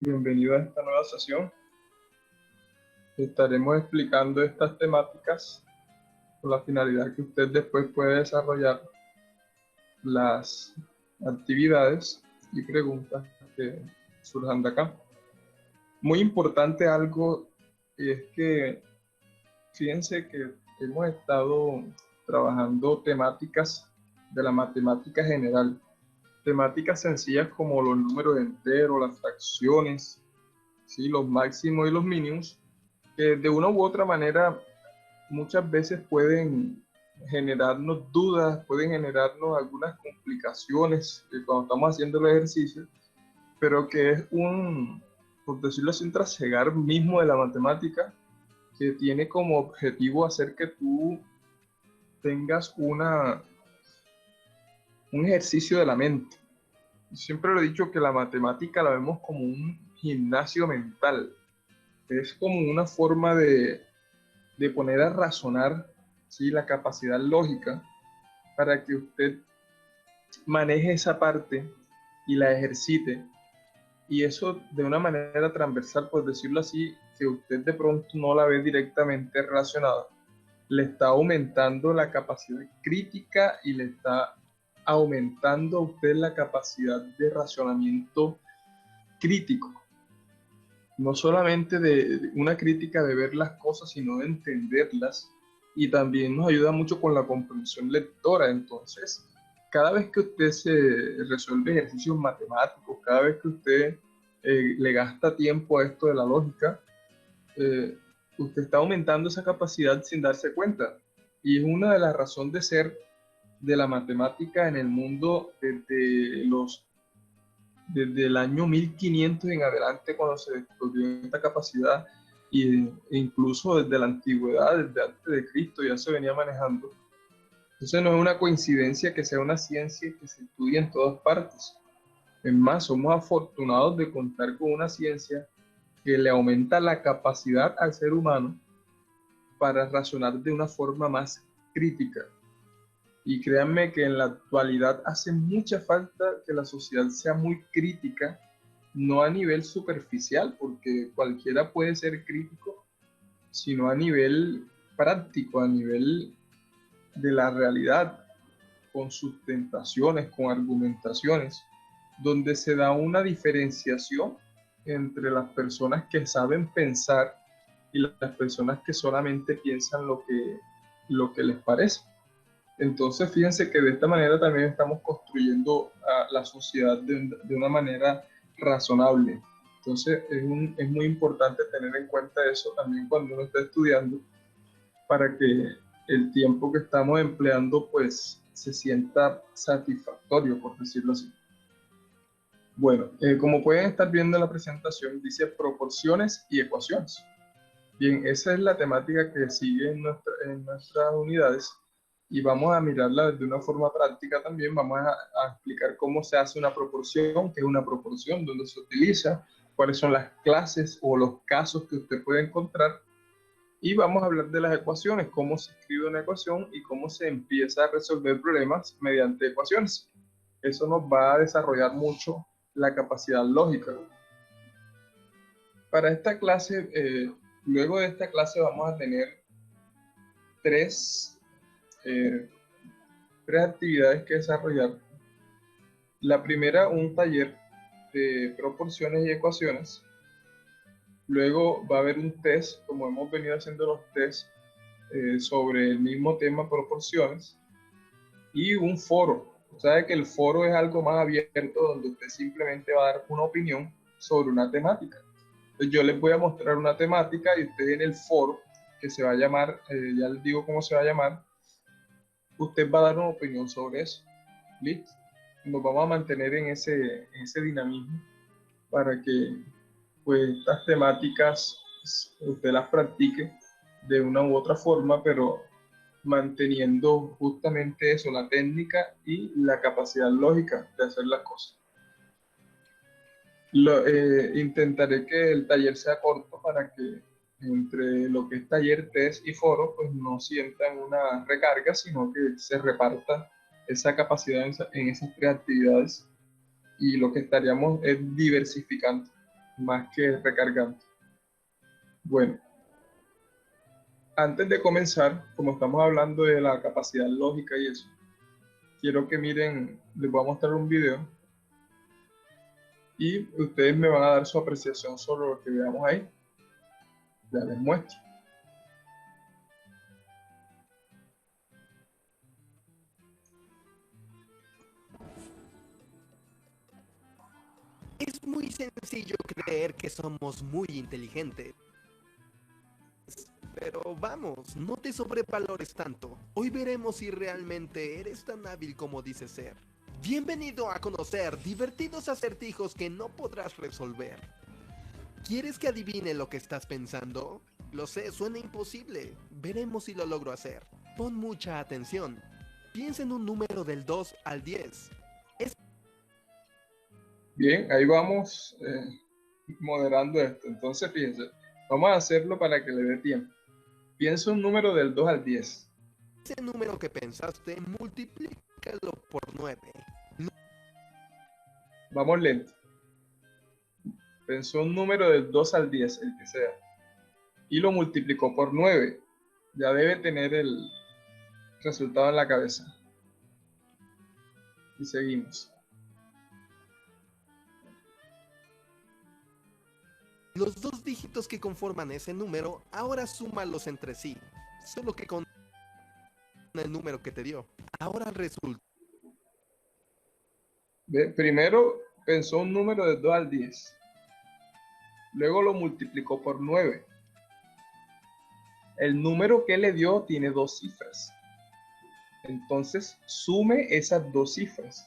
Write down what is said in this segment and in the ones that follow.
Bienvenido a esta nueva sesión. Estaremos explicando estas temáticas con la finalidad que usted después puede desarrollar las actividades y preguntas que surjan de acá. Muy importante algo, y es que fíjense que hemos estado trabajando temáticas de la matemática general, temáticas sencillas como los números enteros, las fracciones, ¿sí? Los máximos y los mínimos, que de una u otra manera muchas veces pueden generarnos dudas, pueden generarnos algunas complicaciones cuando estamos haciendo el ejercicio, pero que es por decirlo así, un trasegar mismo de la matemática que tiene como objetivo hacer que tú tengas un ejercicio de la mente. Siempre lo he dicho que la matemática la vemos como un gimnasio mental, es como una forma de poner a razonar, ¿sí? La capacidad lógica para que usted maneje esa parte y la ejercite. Y eso de una manera transversal, por decirlo así, que usted de pronto no la ve directamente relacionada, le está aumentando la capacidad crítica y le está aumentando a usted la capacidad de razonamiento crítico. No solamente de una crítica de ver las cosas, sino de entenderlas, y también nos ayuda mucho con la comprensión lectora. Entonces, cada vez que usted se resuelve ejercicios matemáticos, cada vez que usted le gasta tiempo a esto de la lógica, eh, usted está aumentando esa capacidad sin darse cuenta. Y es una de las razones de ser de la matemática en el mundo desde el año 1500 en adelante, cuando se descubrió esta capacidad, e incluso desde la antigüedad, desde antes de Cristo, ya se venía manejando. Entonces no es una coincidencia que sea una ciencia que se estudia en todas partes. Es más, somos afortunados de contar con una ciencia que le aumenta la capacidad al ser humano para razonar de una forma más crítica. Y créanme que en la actualidad hace mucha falta que la sociedad sea muy crítica, no a nivel superficial, porque cualquiera puede ser crítico, sino a nivel práctico, a nivel de la realidad, con sustentaciones, con argumentaciones, donde se da una diferenciación entre las personas que saben pensar y las personas que solamente piensan lo que les parece. Entonces, fíjense que de esta manera también estamos construyendo a la sociedad de una manera razonable. Entonces, es muy importante tener en cuenta eso también cuando uno está estudiando, para que el tiempo que estamos empleando pues se sienta satisfactorio, por decirlo así. Bueno, como pueden estar viendo en la presentación, dice proporciones y ecuaciones. Bien, esa es la temática que sigue en nuestras unidades, y vamos a mirarla de una forma práctica también. Vamos a explicar cómo se hace una proporción, qué es una proporción, dónde se utiliza, cuáles son las clases o los casos que usted puede encontrar, y vamos a hablar de las ecuaciones, cómo se escribe una ecuación y cómo se empieza a resolver problemas mediante ecuaciones. Eso nos va a desarrollar mucho la capacidad lógica. Para esta clase, luego de esta clase vamos a tener tres, eh, tres actividades que desarrollar. La primera, un taller de proporciones y ecuaciones. Luego va a haber un test, como hemos venido haciendo los tests sobre el mismo tema, proporciones, y un foro. Sabe que el foro es algo más abierto, donde usted simplemente va a dar una opinión sobre una temática. Entonces yo les voy a mostrar una temática y usted en el foro, que se va a llamar, ya les digo cómo se va a llamar, usted va a dar una opinión sobre eso. ¿Listo? Nos vamos a mantener en ese dinamismo para que pues estas temáticas usted las practique de una u otra forma, pero manteniendo justamente eso, la técnica y la capacidad lógica de hacer las cosas. Intentaré que el taller sea corto para que entre lo que es taller, test y foro, pues no sientan una recarga, sino que se reparta esa capacidad en esas tres actividades, y lo que estaríamos es diversificando. más que recargando. Bueno, antes de comenzar, como estamos hablando de la capacidad lógica y eso, quiero que miren, les voy a mostrar un video y ustedes me van a dar su apreciación sobre lo que veamos ahí. Ya les muestro. Es muy sencillo creer que somos muy inteligentes. Pero vamos, no te sobrevalores tanto. Hoy veremos si realmente eres tan hábil como dices ser. Bienvenido a conocer divertidos acertijos que no podrás resolver. ¿Quieres que adivine lo que estás pensando? Lo sé, suena imposible. Veremos si lo logro hacer. Pon mucha atención. Piensa en un número del 2 al 10. Bien, ahí vamos moderando esto. Entonces, fíjense, vamos a hacerlo para que le dé tiempo. Piensa un número del 2 al 10. Ese número que pensaste, multiplícalo por 9. Vamos lento. Pensó un número del 2 al 10, el que sea, y lo multiplicó por 9. Ya debe tener el resultado en la cabeza. Y seguimos. Los dos dígitos que conforman ese número, ahora súmalos entre sí. Solo que con el número que te dio. Ahora resulta. Primero pensó un número del 2 al 10. Luego lo multiplicó por 9. El número que le dio tiene dos cifras. Entonces, sume esas dos cifras.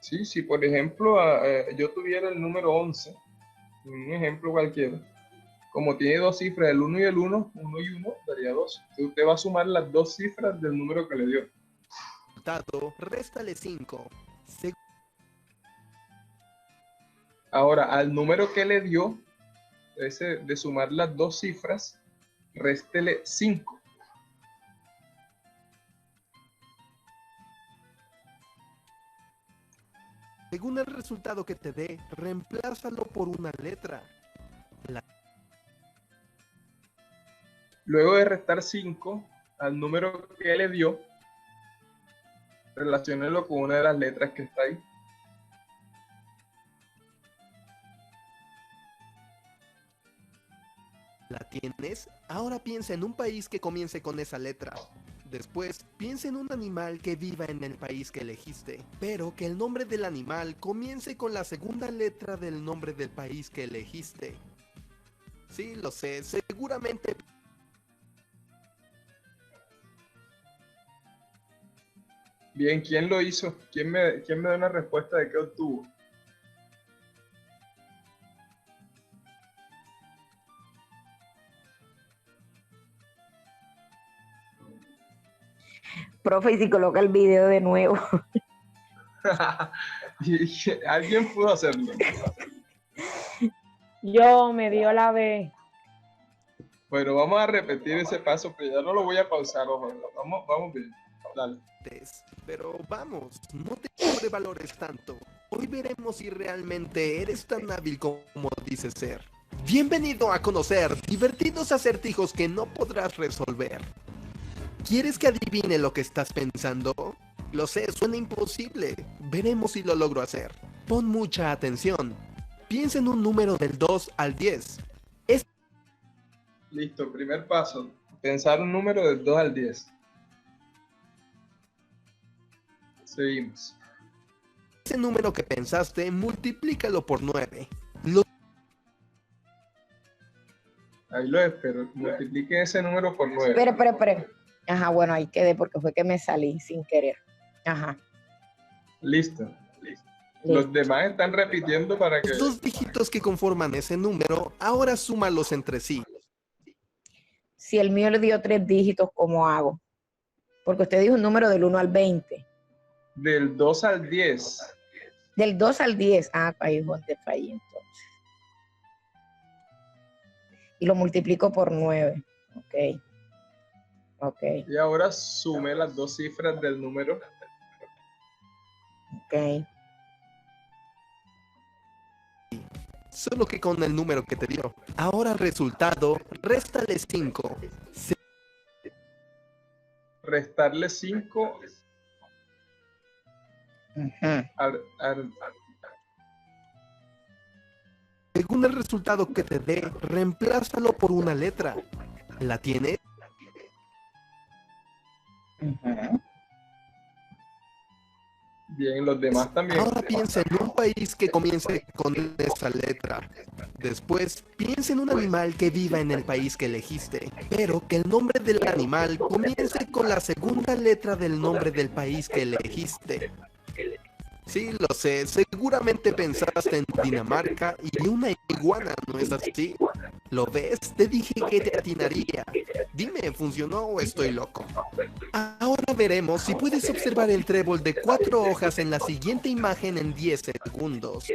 Sí, si por ejemplo yo tuviera el número 11, un ejemplo cualquiera, como tiene dos cifras, el 1 y el 1, 1 y 1 daría 2. Entonces usted va a sumar las dos cifras del número que le dio. Resultado, réstale 5. Ahora, al número que le dio, ese de sumar las dos cifras, réstele 5. Según el resultado que te dé, reemplázalo por una letra. Luego de restar 5 al número que le dio, relaciónelo con una de las letras que está ahí. ¿La tienes? Ahora piensa en un país que comience con esa letra. Después, piensa en un animal que viva en el país que elegiste, pero que el nombre del animal comience con la segunda letra del nombre del país que elegiste. Sí, lo sé, seguramente. Bien, ¿quién lo hizo? ¿Quién me da una respuesta de qué obtuvo? Profe, y si coloca el video de nuevo. Alguien pudo hacerlo. Yo me dio la B. Bueno, vamos a repetir ese paso, pero ya no lo voy a pausar, ojo. Vamos bien. Dale. Pero vamos, no te sobrevalores tanto. Hoy veremos si realmente eres tan hábil como dices ser. Bienvenido a conocer divertidos acertijos que no podrás resolver. ¿Quieres que adivine lo que estás pensando? Lo sé, suena imposible. Veremos si lo logro hacer. Pon mucha atención. Piensa en un número del 2 al 10. Listo, primer paso. Pensar un número del 2 al 10. Seguimos. Ese número que pensaste, multiplícalo por 9. Ahí lo espero. Multiplique ese número por 9. Espere. Ajá, bueno, ahí quedé porque fue que me salí sin querer. Ajá. Listo. Los demás están repitiendo para que... Los dos dígitos que conforman ese número, ahora súmalos entre sí. Si el mío le dio 3 dígitos, ¿cómo hago? Porque usted dijo un número del 1 al 20. Del 2 al 10. Del 2 al 10. Ah, ahí es donde fallé entonces. Y lo multiplico por 9. Ok. Y ahora sume las dos cifras del número. Ok. Solo que con el número que te dio. Ahora resultado, réstale 5. Restarle 5 Ujú. Según el resultado que te dé, reemplázalo por una letra. ¿La tienes? Ujú. Bien, los demás también. Ahora piensa en un país que comience con esa letra. Después, piensa en un animal que viva en el país que elegiste, pero que el nombre del animal comience con la segunda letra del nombre del país que elegiste. Sí, lo sé, seguramente pensaste en Dinamarca y una iguana, ¿no es así? ¿Lo ves? Te dije que te atinaría. Dime, ¿funcionó o estoy loco? Ahora veremos si puedes observar el trébol de 4 hojas en la siguiente imagen en 10 segundos.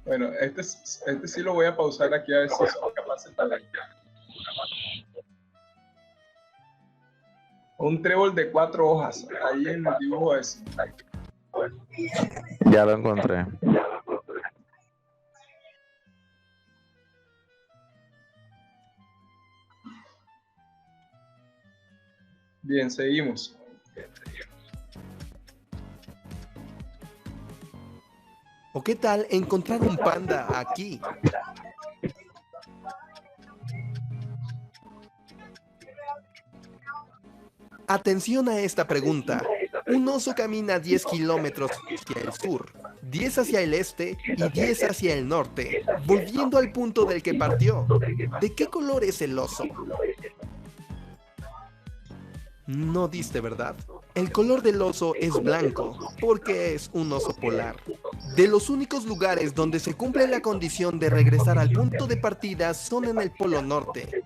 Bueno, este sí lo voy a pausar aquí a ver si son capaces de leer. Un trébol de 4 hojas, ahí en el dibujo ese. Ya lo encontré. Bien, seguimos. ¿O qué tal encontrar un panda aquí? Atención a esta pregunta. Un oso camina 10 kilómetros hacia el sur, 10 hacia el este y 10 hacia el norte, volviendo al punto del que partió. ¿De qué color es el oso? No diste, ¿verdad? El color del oso es blanco, porque es un oso polar. De los únicos lugares donde se cumple la condición de regresar al punto de partida son en el Polo Norte.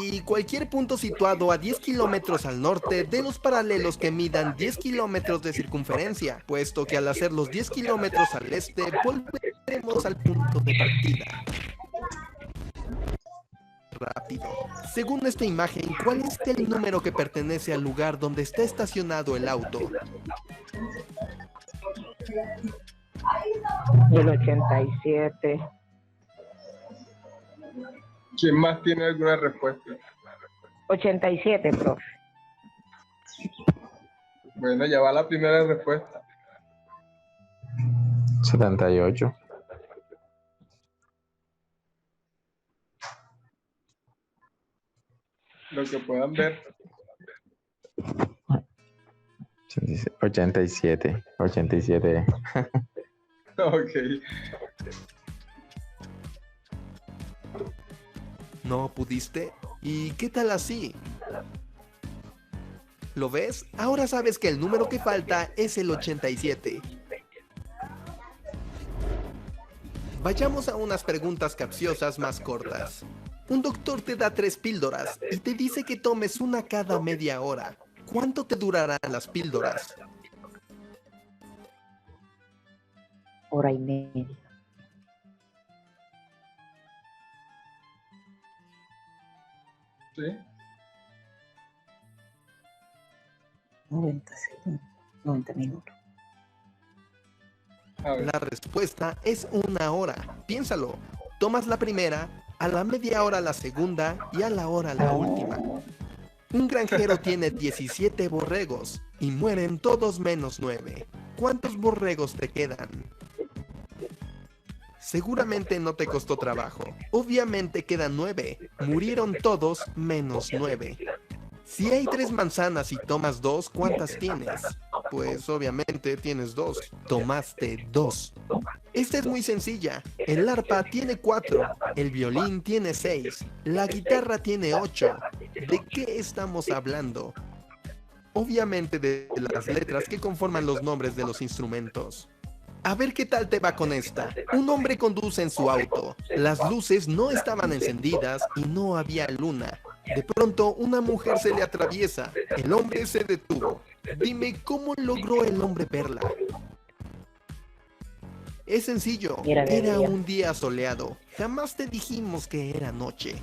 Y cualquier punto situado a 10 kilómetros al norte de los paralelos que midan 10 kilómetros de circunferencia, puesto que al hacer los 10 kilómetros al este, volveremos al punto de partida. Rápido. Según esta imagen, ¿cuál es el número que pertenece al lugar donde está estacionado el auto? El 87. ¿Quién más tiene alguna respuesta? 87, profe. Bueno, ya va la primera respuesta. 78. Lo que puedan ver. 87. 87. Ok. ¿No pudiste? ¿Y qué tal así? ¿Lo ves? Ahora sabes que el número que falta es el 87. Vayamos a unas preguntas capciosas más cortas. Un doctor te da 3 píldoras y te dice que tomes una cada media hora. ¿Cuánto te durarán las píldoras? Hora y media. ¿Sí? 90 segundos. 90 minutos. A ver. La respuesta es 1 hora. Piénsalo. Tomas la primera, a la media hora la segunda y a la hora la última. Un granjero tiene 17 borregos y mueren todos menos 9. ¿Cuántos borregos te quedan? Seguramente no te costó trabajo. Obviamente quedan 9. Murieron todos menos 9. Si hay 3 manzanas y tomas 2, ¿cuántas tienes? Pues obviamente tienes 2. Tomaste 2. Esta es muy sencilla. El arpa tiene 4, el violín tiene 6, la guitarra tiene 8. ¿De qué estamos hablando? Obviamente de las letras que conforman los nombres de los instrumentos. A ver qué tal te va con esta. Un hombre conduce en su auto. Las luces no estaban encendidas y no había luna. De pronto, una mujer se le atraviesa. El hombre se detuvo. Dime, ¿cómo logró el hombre verla? Es sencillo. Era un día soleado. Jamás te dijimos que era noche.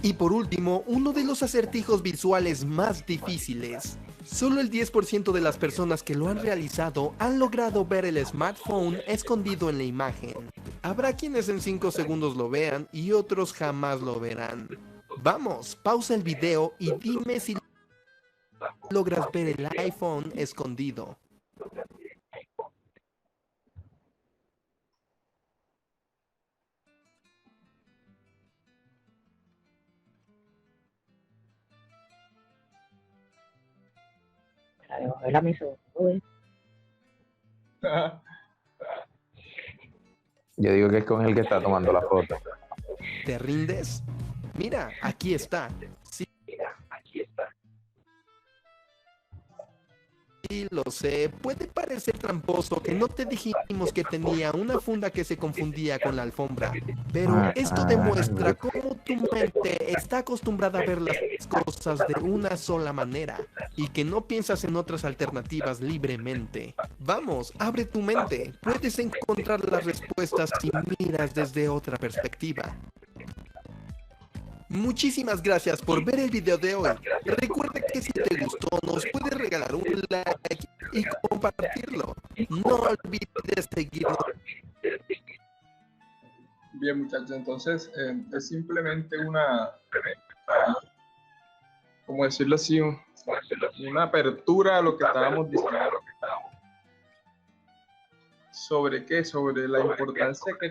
Y por último, uno de los acertijos visuales más difíciles. Solo el 10% de las personas que lo han realizado han logrado ver el smartphone escondido en la imagen. Habrá quienes en 5 segundos lo vean y otros jamás lo verán. Vamos, pausa el video y dime si logras ver el iPhone escondido. Era mi segundo. Yo digo que es con el que está tomando la foto. ¿Te rindes? Mira, aquí está. Sí, lo sé. Puede parecer tramposo que no te dijimos que tenía una funda que se confundía con la alfombra. Pero esto demuestra cómo tu mente está acostumbrada a ver las cosas de una sola manera y que no piensas en otras alternativas libremente. Vamos, abre tu mente. Puedes encontrar las respuestas si miras desde otra perspectiva. Muchísimas gracias por ver el video de hoy. Recuerda que si te gustó nos puedes regalar un like y compartirlo. No olvides seguirnos. Bien, muchachos, entonces es simplemente como decirlo así, una apertura a lo que estábamos diciendo. ¿Sobre qué? Sobre la importancia que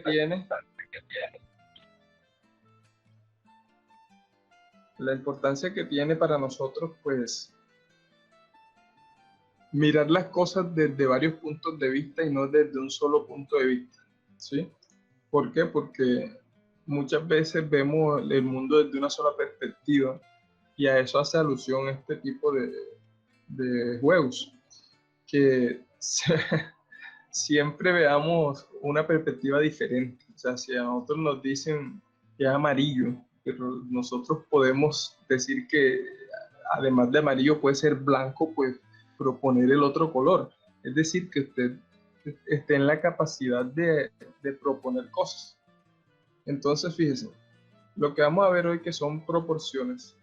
tiene para nosotros, pues, mirar las cosas desde varios puntos de vista y no desde un solo punto de vista, ¿sí? ¿Por qué? Porque muchas veces vemos el mundo desde una sola perspectiva y a eso hace alusión este tipo de juegos, que siempre veamos una perspectiva diferente. O sea, si a nosotros nos dicen que es amarillo, pero nosotros podemos decir que además de amarillo puede ser blanco, pues proponer el otro color. Es decir, que usted esté en la capacidad de proponer cosas. Entonces, fíjese, lo que vamos a ver hoy que son proporciones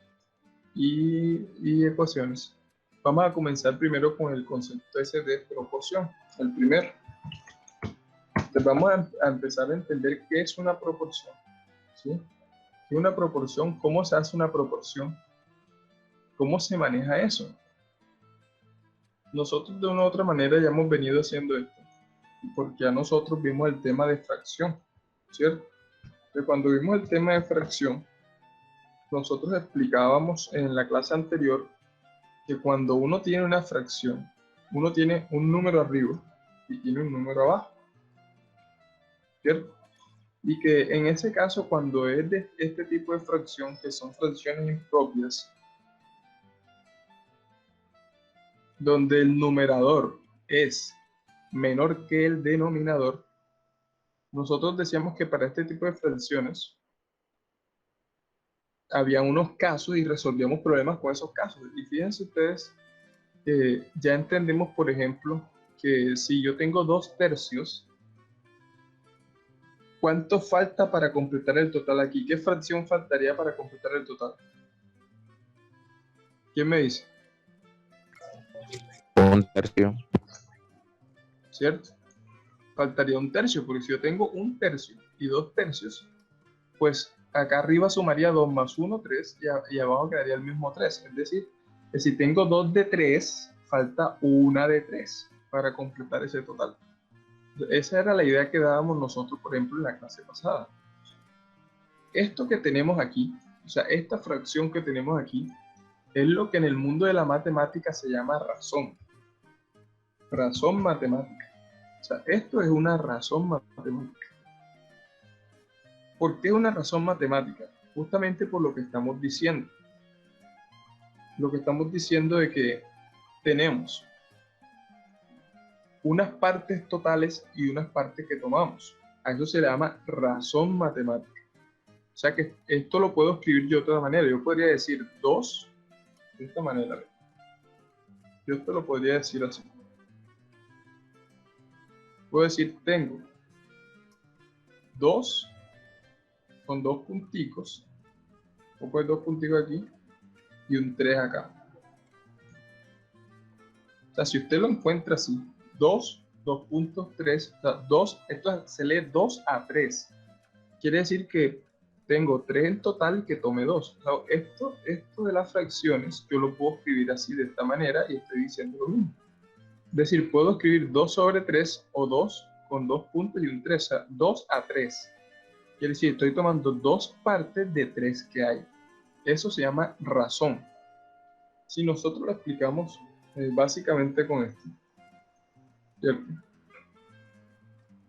y ecuaciones. Vamos a comenzar primero con el concepto ese de proporción, el primero. Entonces vamos a empezar a entender qué es una proporción, ¿sí? ¿Qué es una proporción? ¿Cómo se hace una proporción? ¿Cómo se maneja eso? Nosotros de una u otra manera ya hemos venido haciendo esto, porque a nosotros vimos el tema de fracción, ¿cierto? Entonces, cuando vimos el tema de fracción, nosotros explicábamos en la clase anterior que cuando uno tiene una fracción, uno tiene un número arriba y tiene un número abajo, ¿cierto? Y que en ese caso, cuando es de este tipo de fracción, que son fracciones impropias, donde el numerador es menor que el denominador, nosotros decíamos que para este tipo de fracciones había unos casos y resolvíamos problemas con esos casos. Y fíjense ustedes, ya entendemos, por ejemplo, que si yo tengo 2/3, ¿cuánto falta para completar el total aquí? ¿Qué fracción faltaría para completar el total? ¿Quién me dice? Un tercio. ¿Cierto? Faltaría 1/3, porque si yo tengo 1/3 y 2/3, pues acá arriba sumaría 2 más 1, 3, y abajo quedaría el mismo 3. Es decir, que si tengo 2 de 3, falta 1 de 3 para completar ese total. Esa era la idea que dábamos nosotros, por ejemplo, en la clase pasada. Esto que tenemos aquí, o sea, esta fracción que tenemos aquí, es lo que en el mundo de la matemática se llama razón. Razón matemática. O sea, esto es una razón matemática. ¿Por qué una razón matemática? Justamente por lo que estamos diciendo. Lo que estamos diciendo de que tenemos unas partes totales y unas partes que tomamos. A eso se le llama razón matemática. O sea que esto lo puedo escribir yo de otra manera. Yo podría decir 2 de esta manera. Yo esto lo podría decir así. Puedo decir, tengo 2 con 2 punticos. Voy a poner 2 punticos aquí y un 3 acá. sea, si usted lo encuentra así, 2, 2.3, o sea, 2, esto se lee 2 a 3. Quiere decir que tengo 3 en total y que tome 2. O sea, esto de las fracciones, yo lo puedo escribir así de esta manera y estoy diciendo lo mismo. Es decir, puedo escribir 2 sobre 3 o 2 con 2 puntos y un 3, o sea, 2 a 3. Quiere decir, estoy tomando 2 partes de 3 que hay. Eso se llama razón. Si nosotros lo explicamos básicamente con esto, ¿cierto?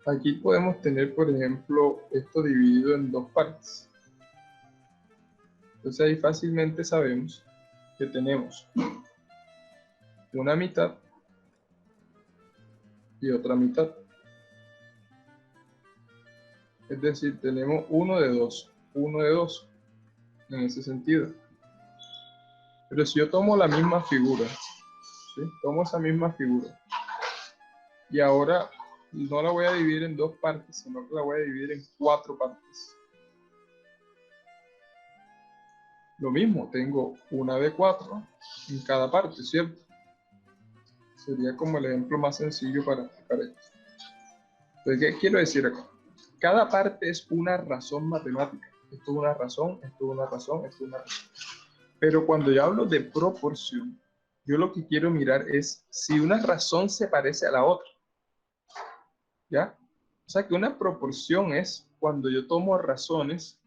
Aquí podemos tener, por ejemplo, esto dividido en 2 partes. Entonces ahí fácilmente sabemos que tenemos una mitad y otra mitad. Es decir, tenemos 1 de 2 en ese sentido. Pero si yo tomo la misma figura, ¿sí? Tomo esa misma figura y ahora no la voy a dividir en 2 partes, sino que la voy a dividir en 4 partes. Lo mismo, tengo una de 4 en cada parte, ¿cierto? Sería como el ejemplo más sencillo para explicar esto. Entonces, ¿qué quiero decir acá? Cada parte es una razón matemática. Esto es una razón, esto es una razón, esto es una razón. Pero cuando yo hablo de proporción, yo lo que quiero mirar es si una razón se parece a la otra. ¿Ya? O sea que una proporción es cuando yo tomo razones.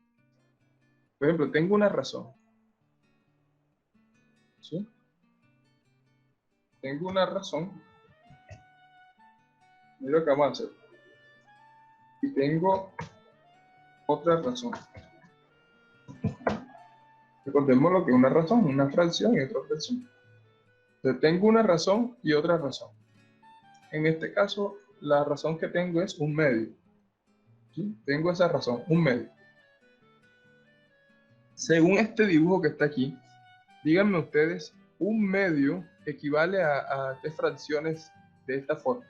Por ejemplo, tengo una razón. ¿Sí? Tengo una razón. Mira lo que vamos a hacer. Y tengo otra razón. Recordemos lo que es una razón, una fracción y otra fracción. Entonces tengo una razón y otra razón. En este caso, la razón que tengo es un medio. ¿Sí? Tengo esa razón, un medio. Según este dibujo que está aquí, díganme ustedes, un medio equivale a qué fracciones de esta forma.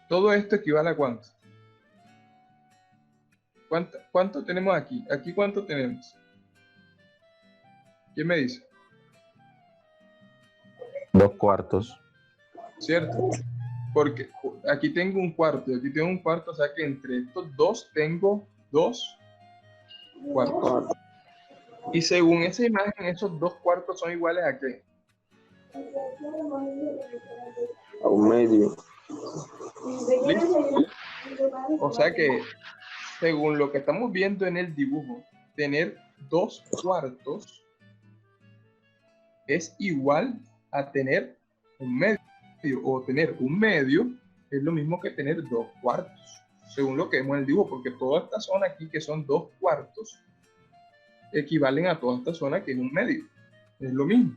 Todo esto equivale a cuánto. ¿Cuánto tenemos aquí? ¿Aquí cuánto tenemos? ¿Quién me dice? 2 cuartos. ¿Cierto? Porque aquí tengo un cuarto y aquí tengo un cuarto, o sea que entre estos dos tengo 2 cuartos. Y según esa imagen, esos 2 cuartos son iguales a ¿qué? A un medio. ¿Listo? O sea que, según lo que estamos viendo en el dibujo, tener 2 cuartos es igual a tener un medio, o tener un medio es lo mismo que tener 2 cuartos, según lo que vemos en el dibujo, porque toda esta zona aquí, que son 2 cuartos, equivalen a toda esta zona que es un medio, es lo mismo.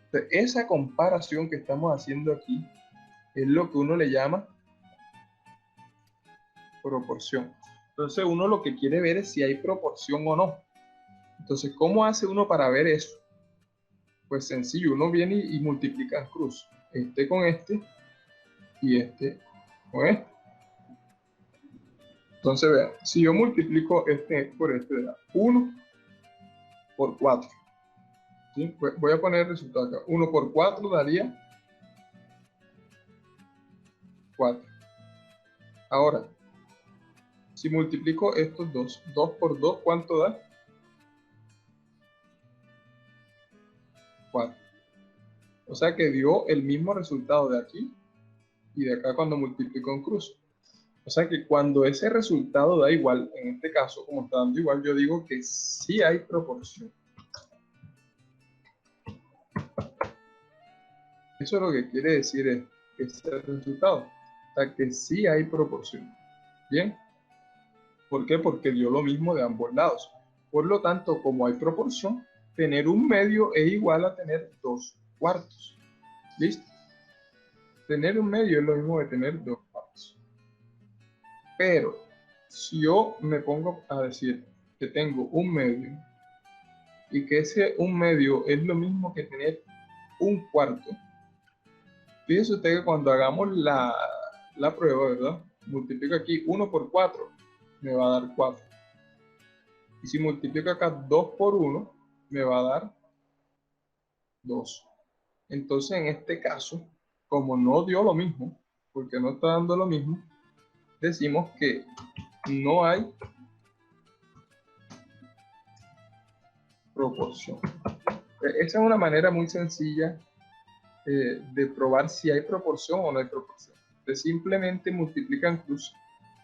Entonces, esa comparación que estamos haciendo aquí es lo que uno le llama proporción. Entonces uno lo que quiere ver es si hay proporción o no. Entonces, ¿cómo hace uno para ver eso? Pues sencillo, uno viene y multiplica en cruz. Este con este y este con este. Entonces, vean, si yo multiplico este por este, 1 por 4. ¿Sí? Voy a poner el resultado acá. 1 por 4 daría 4. Ahora, si multiplico estos dos, 2 por 2, ¿cuánto da? 4. O sea que dio el mismo resultado de aquí y de acá cuando multiplico en cruz. O sea que cuando ese resultado da igual, en este caso, como está dando igual, yo digo que sí hay proporción. Eso lo que quiere decir es que ese resultado, o sea que sí hay proporción. ¿Bien? ¿Por qué? Porque dio lo mismo de ambos lados. Por lo tanto, como hay proporción, tener un medio es igual a tener 2 cuartos. ¿Listo? Tener un medio es lo mismo que tener 2 cuartos. Pero, si yo me pongo a decir que tengo un medio y que ese un medio es lo mismo que tener un cuarto, fíjese usted que cuando hagamos la prueba, ¿verdad? Multiplico aquí 1 por 4, me va a dar 4. Y si multiplico acá 2 por 1, me va a dar 2. Entonces, en este caso, como no dio lo mismo, porque no está dando lo mismo, decimos que no hay proporción. Esa es una manera muy sencilla de probar si hay proporción o no hay proporción. Usted simplemente multiplican cruz.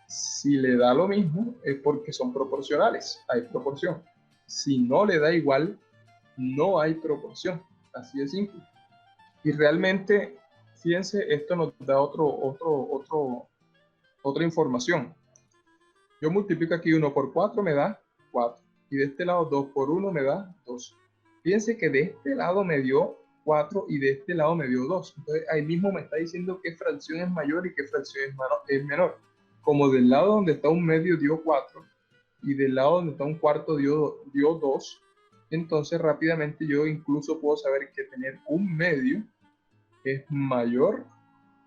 Si le da lo mismo es porque son proporcionales, hay proporción. Si no le da igual, no hay proporción. Así de simple. Y realmente, fíjense, esto nos da otra información. Yo multiplico aquí 1 por 4 me da 4. Y de este lado 2 por 1 me da 2. Fíjense que de este lado me dio 4 y de este lado me dio 2. Entonces ahí mismo me está diciendo qué fracción es mayor y qué fracción es menor. Como del lado donde está un medio dio 4 y del lado donde está un cuarto dio 2, entonces rápidamente yo incluso puedo saber que tener un medio es mayor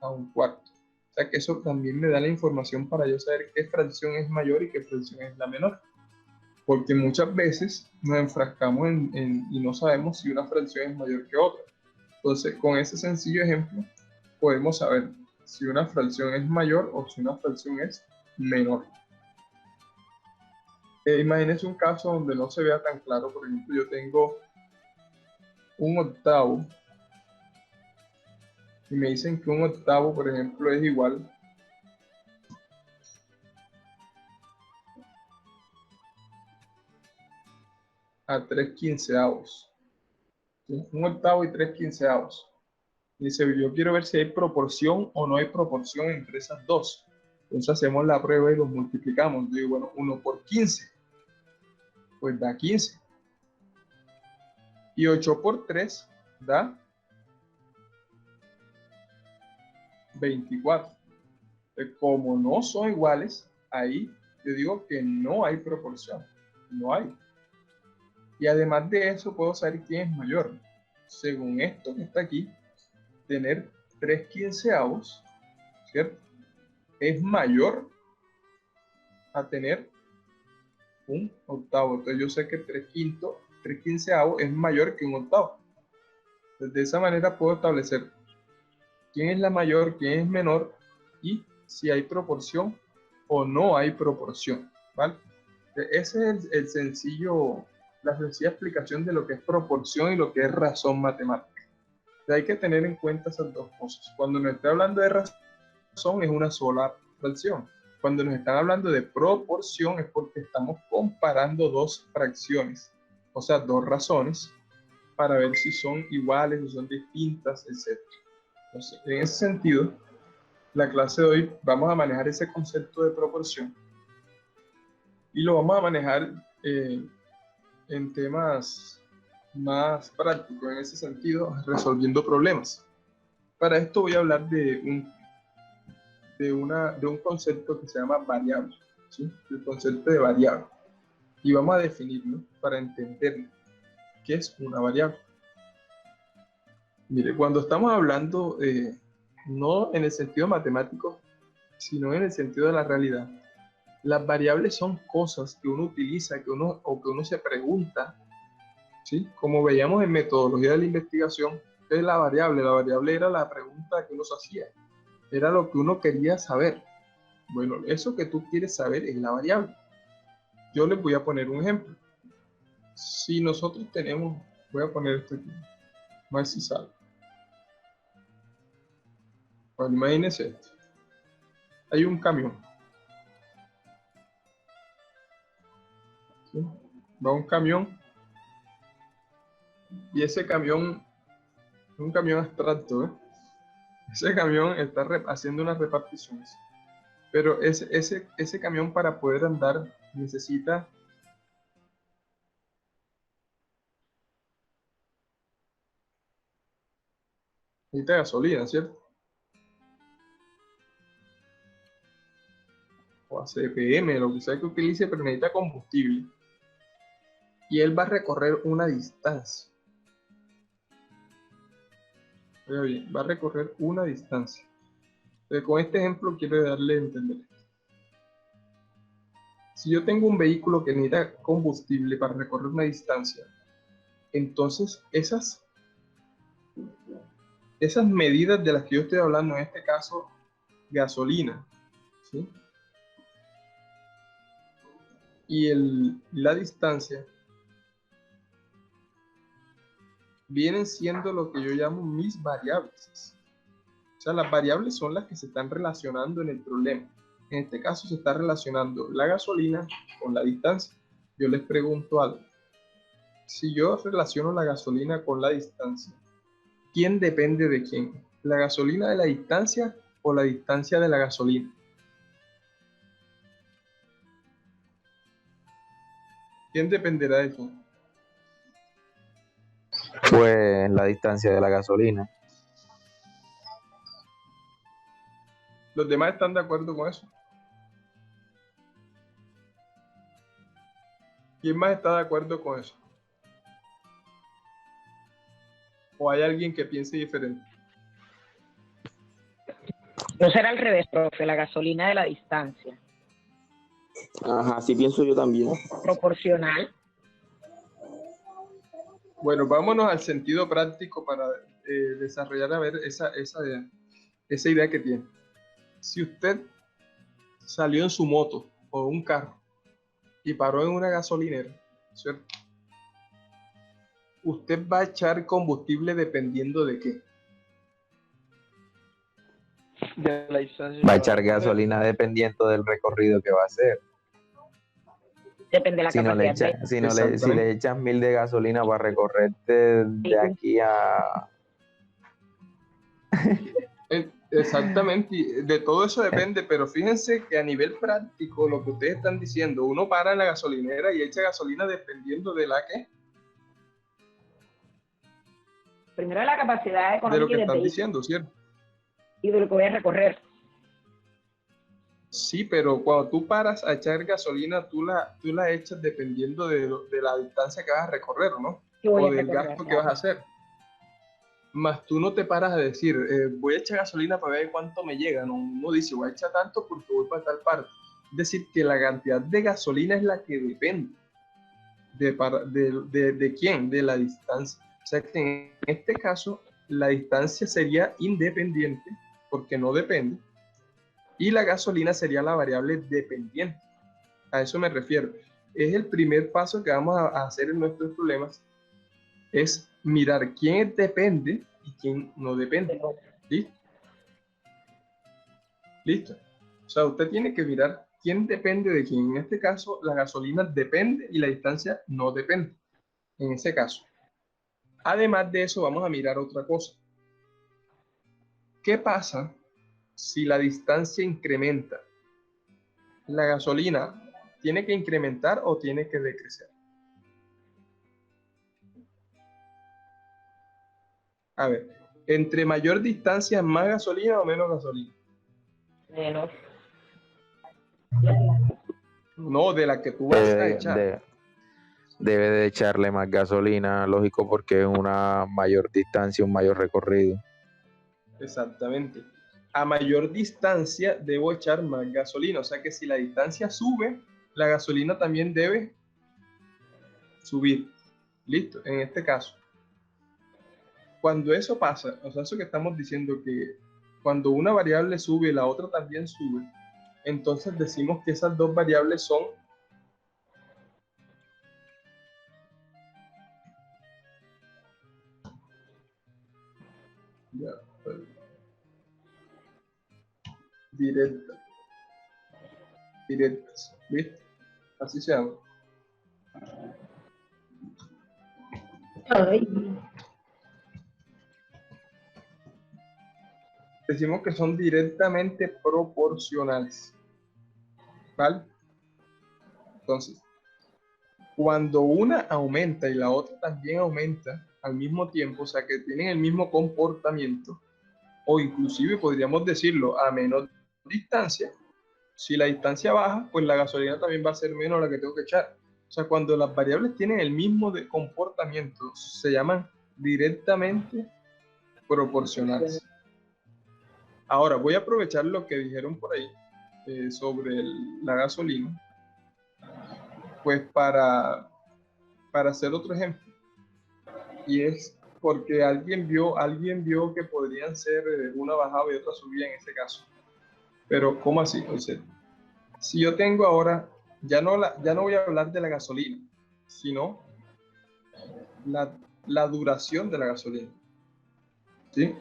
a un cuarto. O sea que eso también me da la información para yo saber qué fracción es mayor y qué fracción es la menor. Porque muchas veces nos enfrascamos y no sabemos si una fracción es mayor que otra. Entonces, con ese sencillo ejemplo, podemos saber si una fracción es mayor o si una fracción es menor. Imagínense un caso donde no se vea tan claro. Por ejemplo, yo tengo un octavo y me dicen que un octavo, por ejemplo, es igual a 3 quinceavos. ¿Sí? Un octavo y 3 quinceavos. Dice, yo quiero ver si hay proporción o no hay proporción entre esas dos. Entonces hacemos la prueba y los multiplicamos. Yo digo, bueno, 1 por 15, pues da 15. Y 8 por 3 da 24. Como no son iguales, ahí yo digo que no hay proporción. No hay. Y además de eso, puedo saber quién es mayor. Según esto que está aquí, tener 3 quinceavos, ¿cierto? Es mayor a tener un octavo. Entonces yo sé que 3 quinceavos es mayor que un octavo. Entonces, de esa manera puedo establecer quién es la mayor, quién es menor y si hay proporción o no hay proporción, ¿vale? Ese es la sencilla explicación de lo que es proporción y lo que es razón matemática. Hay que tener en cuenta esas dos cosas. Cuando nos está hablando de razón es una sola fracción. Cuando nos están hablando de proporción es porque estamos comparando dos fracciones, o sea, dos razones, para ver si son iguales, si son distintas, etc. Entonces, en ese sentido, la clase de hoy vamos a manejar ese concepto de proporción y lo vamos a manejar en temas más prácticos, en ese sentido, resolviendo problemas. Para esto voy a hablar de un concepto que se llama variable, ¿sí? El concepto de variable. Y vamos a definirlo para entender qué es una variable. Mire, cuando estamos hablando, no en el sentido matemático, sino en el sentido de la realidad, las variables son cosas que uno utiliza, que uno se pregunta, ¿sí? Como veíamos en metodología de la investigación, ¿qué es la variable? La variable era la pregunta que uno se hacía, era lo que uno quería saber. Bueno, eso que tú quieres saber es la variable. Yo les voy a poner un ejemplo. Si nosotros tenemos, voy a poner esto aquí, a ver si sale. Bueno, imagínense esto. Hay un camión. ¿Sí? Va un camión y ese camión es un camión abstracto, ¿eh? Ese camión está haciendo unas reparticiones. Pero ese camión para poder andar necesita gasolina, ¿cierto? O a CPM, lo que sea que utilice, pero necesita combustible. Y él va a recorrer una distancia. Oiga bien, va a recorrer una distancia. Entonces, con este ejemplo quiero darle a entender esto. Si yo tengo un vehículo que necesita combustible para recorrer una distancia, entonces esas medidas de las que yo estoy hablando, en este caso, gasolina, ¿sí? Y la distancia vienen siendo lo que yo llamo mis variables. O sea, las variables son las que se están relacionando en el problema. En este caso se está relacionando la gasolina con la distancia. Yo les pregunto algo. Si yo relaciono la gasolina con la distancia, ¿quién depende de quién? ¿La gasolina de la distancia o la distancia de la gasolina? ¿Quién dependerá de quién? Pues la distancia de la gasolina. ¿Los demás están de acuerdo con eso? ¿Quién más está de acuerdo con eso? ¿O hay alguien que piense diferente? No será al revés, profe, la gasolina de la distancia. Ajá, así pienso yo también. Proporcional. Bueno, vámonos al sentido práctico para desarrollar a ver esa idea que tiene. Si usted salió en su moto o un carro y paró en una gasolinera, ¿cierto? Usted va a echar combustible dependiendo de qué. De la distancia. Va a echar gasolina dependiendo del recorrido que va a hacer. Depende de la Si no le capacidad echa, si le echas 1000 de gasolina para recorrerte de aquí a... Exactamente, y de todo eso depende, pero fíjense que a nivel práctico, lo que ustedes están diciendo, uno para en la gasolinera y echa gasolina dependiendo de la que, primero de la capacidad de económica lo que y del están vehículo diciendo, ¿cierto? y de lo que voy a recorrer. Sí, pero cuando tú paras a echar gasolina, tú la echas dependiendo de la distancia que vas a recorrer, ¿no? Que voy O a del recorrer, gasto que claro. vas a hacer. Más tú no te paras a decir, voy a echar gasolina para ver cuánto me llega. No, uno dice, voy a echar tanto porque voy para tal parte. Es decir, que la cantidad de gasolina es la que depende de quién, de la distancia. O sea que en este caso, la distancia sería independiente porque no depende. Y la gasolina sería la variable dependiente. A eso me refiero. Es el primer paso que vamos a hacer en nuestros problemas, es mirar quién depende y quién no depende. ¿Listo? ¿Listo? O sea, usted tiene que mirar quién depende de quién. En este caso, la gasolina depende y la distancia no depende. En ese caso. Además de eso, vamos a mirar otra cosa. ¿Qué pasa si la distancia incrementa? ¿La gasolina tiene que incrementar o tiene que decrecer? A ver, ¿entre mayor distancia más gasolina o menos gasolina? Menos. No, de la que tú vas a echar. Debe de echarle más gasolina, lógico, porque es una mayor distancia, un mayor recorrido. Exactamente. A mayor distancia debo echar más gasolina. O sea que si la distancia sube, la gasolina también debe subir. Listo, en este caso. Cuando eso pasa, o sea, eso que estamos diciendo que cuando una variable sube, la otra también sube, entonces decimos que esas dos variables son directas. Directas. ¿Listo? Así se llama. Ay. Decimos que son directamente proporcionales. ¿Vale? Entonces, cuando una aumenta y la otra también aumenta al mismo tiempo, o sea que tienen el mismo comportamiento, o inclusive podríamos decirlo a menor distancia, si la distancia baja, pues la gasolina también va a ser menos la que tengo que echar. O sea, cuando las variables tienen el mismo comportamiento, se llaman directamente proporcionales. Ahora, voy a aprovechar lo que dijeron por ahí sobre la gasolina, pues para hacer otro ejemplo. Y es porque alguien vio que podrían ser una bajada y otra subida en ese caso. Pero, ¿cómo así? O sea, si yo tengo ahora, ya no voy a hablar de la gasolina, sino la, la duración de la gasolina. ¿Sí?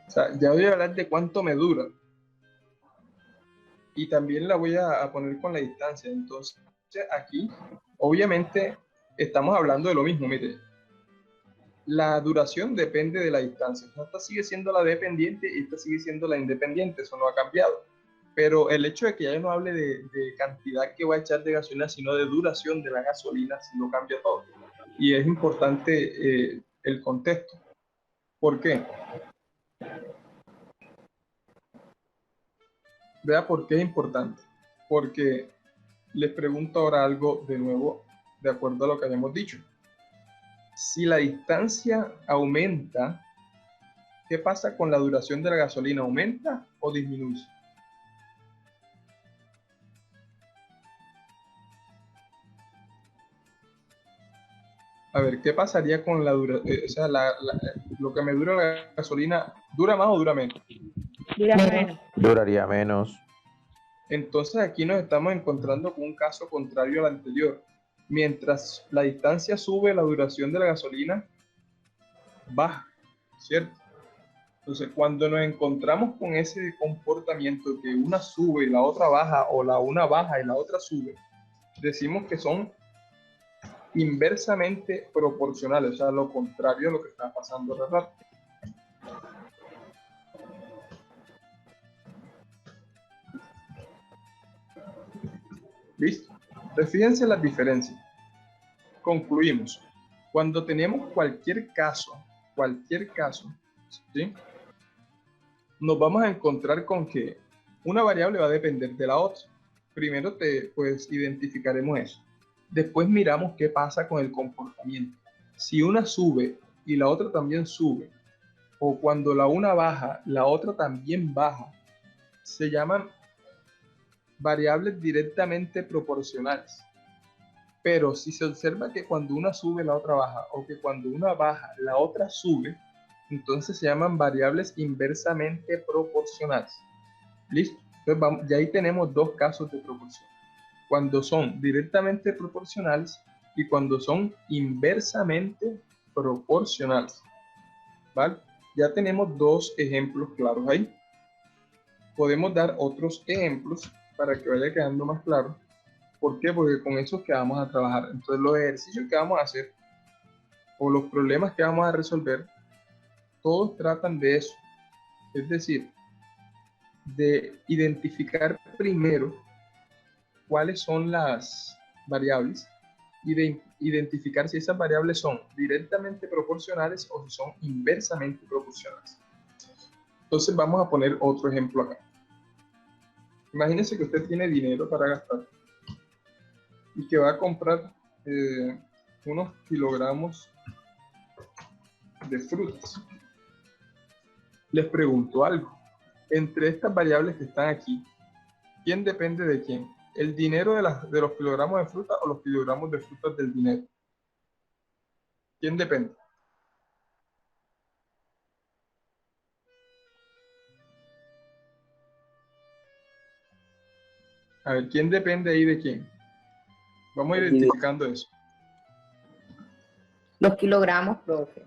O sea, ya voy a hablar de cuánto me dura y también la voy a poner con la distancia. Entonces, aquí, obviamente, estamos hablando de lo mismo. Mire, la duración depende de la distancia. O sea, esta sigue siendo la dependiente y esta sigue siendo la independiente. Eso no ha cambiado. Pero el hecho de que ya no hable de cantidad que va a echar de gasolina, sino de duración de la gasolina, sí lo cambia todo. Y es importante el contexto. ¿Por qué? Vea por qué es importante. Porque les pregunto ahora algo de nuevo, de acuerdo a lo que habíamos dicho. Si la distancia aumenta, ¿qué pasa con la duración de la gasolina? ¿Aumenta o disminuye? A ver, ¿qué pasaría con la duración? O sea, lo que me dura la gasolina, ¿dura más o dura menos? Dura menos. Duraría menos. Entonces aquí nos estamos encontrando con un caso contrario al anterior. Mientras la distancia sube, la duración de la gasolina baja, ¿cierto? Entonces, cuando nos encontramos con ese comportamiento que una sube y la otra baja, o la una baja y la otra sube, decimos que son inversamente proporcionales, o sea, lo contrario a lo que está pasando ahora rato. ¿Listo? Entonces, fíjense las diferencias. Concluimos. Cuando tenemos cualquier caso, ¿sí? Nos vamos a encontrar con que una variable va a depender de la otra. Primero pues identificaremos eso. Después miramos qué pasa con el comportamiento. Si una sube y la otra también sube, o cuando la una baja, la otra también baja, se llaman variables directamente proporcionales. Pero si se observa que cuando una sube, la otra baja, o que cuando una baja, la otra sube, entonces se llaman variables inversamente proporcionales. ¿Listo? Entonces ya ahí tenemos dos casos de proporción. Cuando son directamente proporcionales y cuando son inversamente proporcionales. ¿Vale? Ya tenemos dos ejemplos claros ahí. Podemos dar otros ejemplos para que vaya quedando más claro. ¿Por qué? Porque con eso que vamos a trabajar. Entonces los ejercicios que vamos a hacer o los problemas que vamos a resolver, todos tratan de eso. Es decir, de identificar primero cuáles son las variables y de identificar si esas variables son directamente proporcionales o si son inversamente proporcionales. Entonces vamos a poner otro ejemplo acá. Imagínense que usted tiene dinero para gastar y que va a comprar unos kilogramos de frutas. Les pregunto algo. Entre estas variables que están aquí, ¿quién depende de quién? ¿El dinero de los kilogramos de fruta o los kilogramos de frutas del dinero? ¿Quién depende? A ver, ¿quién depende ahí de quién? Vamos identificando eso. Los kilogramos, profe.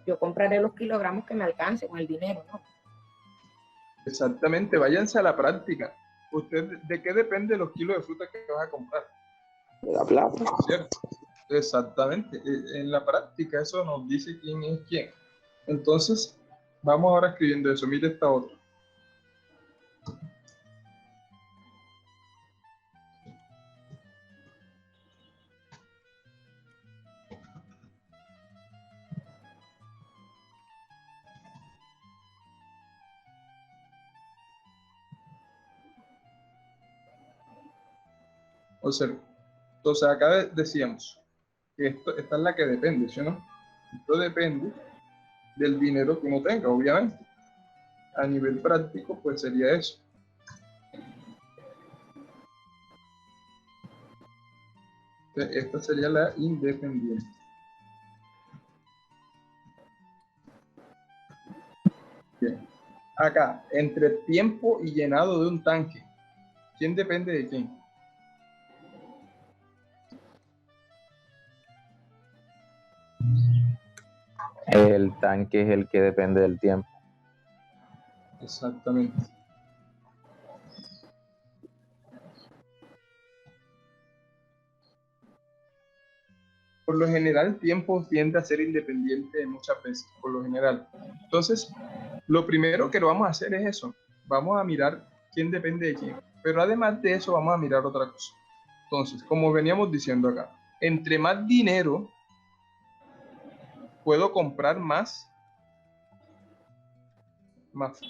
Yo compraré los kilogramos que me alcance con el dinero, ¿no? Exactamente, váyanse a la práctica. ¿Usted de qué depende los kilos de fruta que vas a comprar? De la plata. ¿Cierto? Exactamente. En la práctica eso nos dice quién es quién. Entonces, vamos ahora escribiendo eso. Mire esta otra. Observa. Entonces acá decíamos que esta es la que depende, ¿sí o no? Esto depende del dinero que uno tenga, obviamente. A nivel práctico, pues sería eso. Entonces, esta sería la independiente. Bien. Acá, entre tiempo y llenado de un tanque, ¿quién depende de quién? El tanque es el que depende del tiempo. Exactamente. Por lo general, el tiempo tiende a ser independiente muchas veces, por lo general. Entonces, lo primero que lo vamos a hacer es eso. Vamos a mirar quién depende de quién. Pero además de eso, vamos a mirar otra cosa. Entonces, como veníamos diciendo acá, entre más dinero puedo comprar más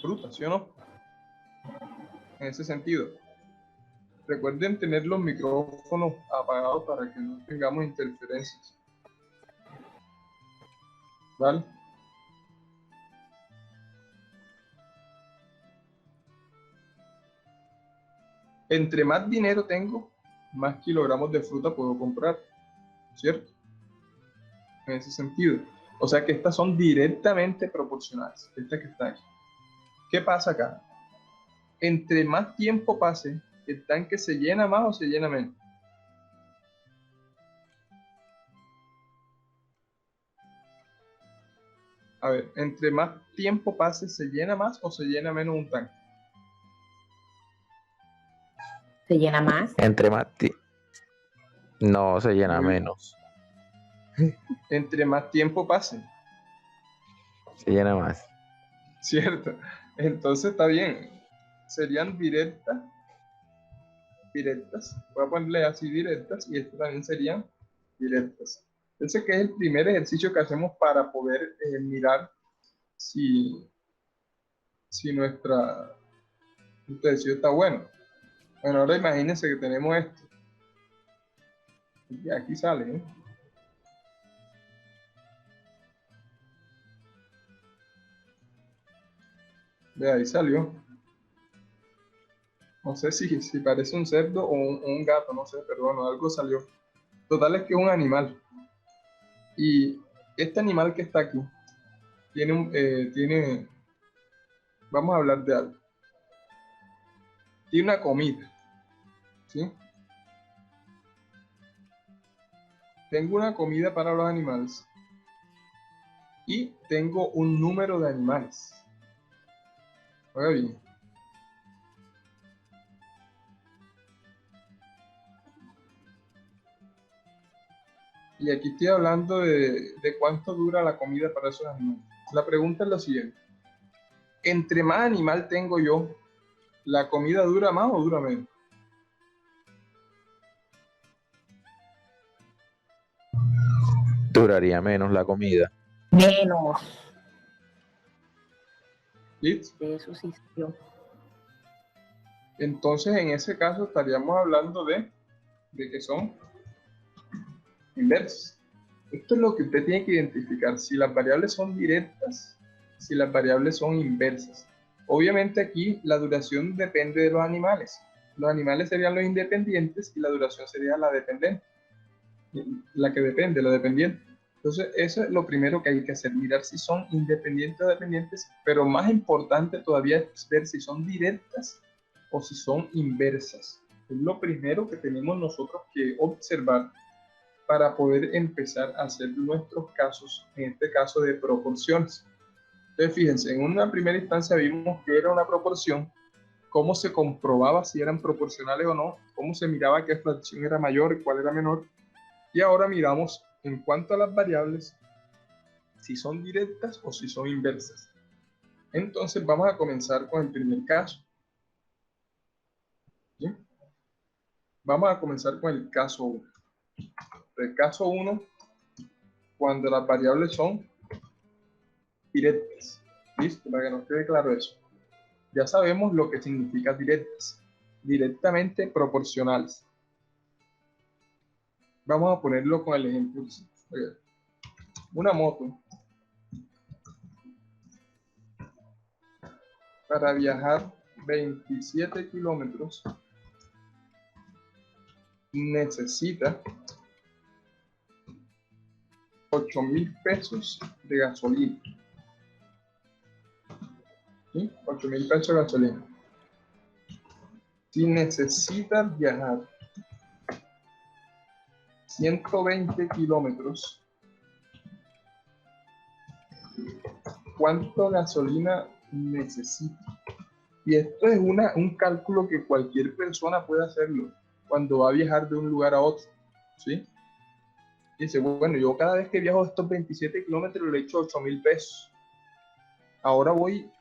frutas, ¿sí o no? En ese sentido. Recuerden tener los micrófonos apagados para que no tengamos interferencias. ¿Vale? Entre más dinero tengo, más kilogramos de fruta puedo comprar, ¿cierto? En ese sentido. O sea que estas son directamente proporcionales. Esta que está aquí. ¿Qué pasa acá? Entre más tiempo pase, ¿el tanque se llena más o se llena menos? A ver, entre más tiempo pase, ¿se llena más o se llena menos un tanque? ¿Se llena más? Entre más no, se llena Muy- menos. Entre más tiempo pase, Se llena más. ¿cierto? Entonces está bien. Serían directas. Voy a ponerle así directas y estas también serían directas. Entonces, que es el primer ejercicio que hacemos para poder mirar si nuestra ejercicio está bueno. Bueno, ahora imagínense que tenemos esto. Y aquí sale, ¿eh? De ahí salió. No sé si parece un cerdo o un gato, no sé, pero bueno, algo salió. Total es que es un animal. Y este animal que está aquí vamos a hablar de algo. Tiene una comida, ¿sí? Tengo una comida para los animales y tengo un número de animales. Oiga bien. Y aquí estoy hablando de cuánto dura la comida para esos animales. La pregunta es la siguiente. Entre más animal tengo yo, ¿la comida dura más o dura menos? Duraría menos la comida. Menos. ¿Listo? De eso sí yo. Entonces, en ese caso, estaríamos hablando de que son inversas. Esto es lo que usted tiene que identificar, si las variables son directas, si las variables son inversas. Obviamente aquí la duración depende de los animales. Los animales serían los independientes y la duración sería la dependiente. La que depende, la dependiente. Entonces, eso es lo primero que hay que hacer, mirar si son independientes o dependientes, pero más importante todavía es ver si son directas o si son inversas. Es lo primero que tenemos nosotros que observar para poder empezar a hacer nuestros casos, en este caso de proporciones. Entonces, fíjense, en una primera instancia vimos que era una proporción, cómo se comprobaba si eran proporcionales o no, cómo se miraba qué fracción era mayor y cuál era menor, y ahora miramos en cuanto a las variables, si son directas o si son inversas. Entonces vamos a comenzar con el primer caso. ¿Sí? Vamos a comenzar con el caso 1. El caso 1, cuando las variables son directas. ¿Listo? Para que nos quede claro eso. Ya sabemos lo que significa directas. Directamente proporcionales. Vamos a ponerlo con el ejemplo. Oiga, una moto para viajar 27 kilómetros necesita 8,000 pesos de gasolina. ¿Sí? 8,000 pesos de gasolina. Si necesitas viajar 120 kilómetros, ¿cuánto gasolina necesita? Y esto es un cálculo que cualquier persona puede hacerlo cuando va a viajar de un lugar a otro, ¿sí? Dice, bueno, yo cada vez que viajo estos 27 kilómetros le echo 8,000 pesos. Ahora voy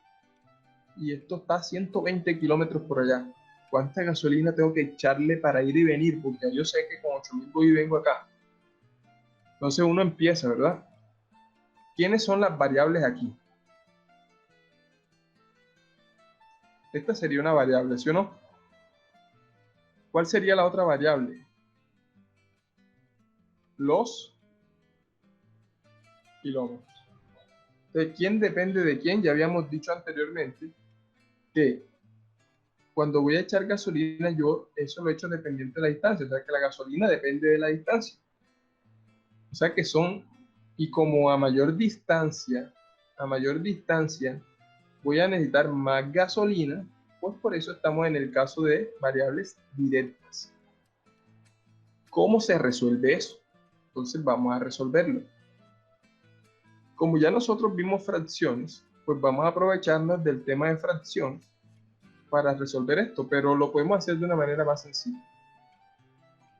y esto está a 120 kilómetros por allá. ¿Cuánta gasolina tengo que echarle para ir y venir? Porque yo sé que con 8,000 voy y vengo acá. Entonces uno empieza, ¿verdad? ¿Quiénes son las variables aquí? Esta sería una variable, ¿sí o no? ¿Cuál sería la otra variable? Los kilómetros. ¿De quién depende de quién? Ya habíamos dicho anteriormente que cuando voy a echar gasolina, yo eso lo he hecho dependiente de la distancia. O sea, que la gasolina depende de la distancia. O sea, que son, y como a mayor distancia, voy a necesitar más gasolina, pues por eso estamos en el caso de variables directas. ¿Cómo se resuelve eso? Entonces vamos a resolverlo. Como ya nosotros vimos fracciones, pues vamos a aprovecharnos del tema de fracciones para resolver esto, pero lo podemos hacer de una manera más sencilla.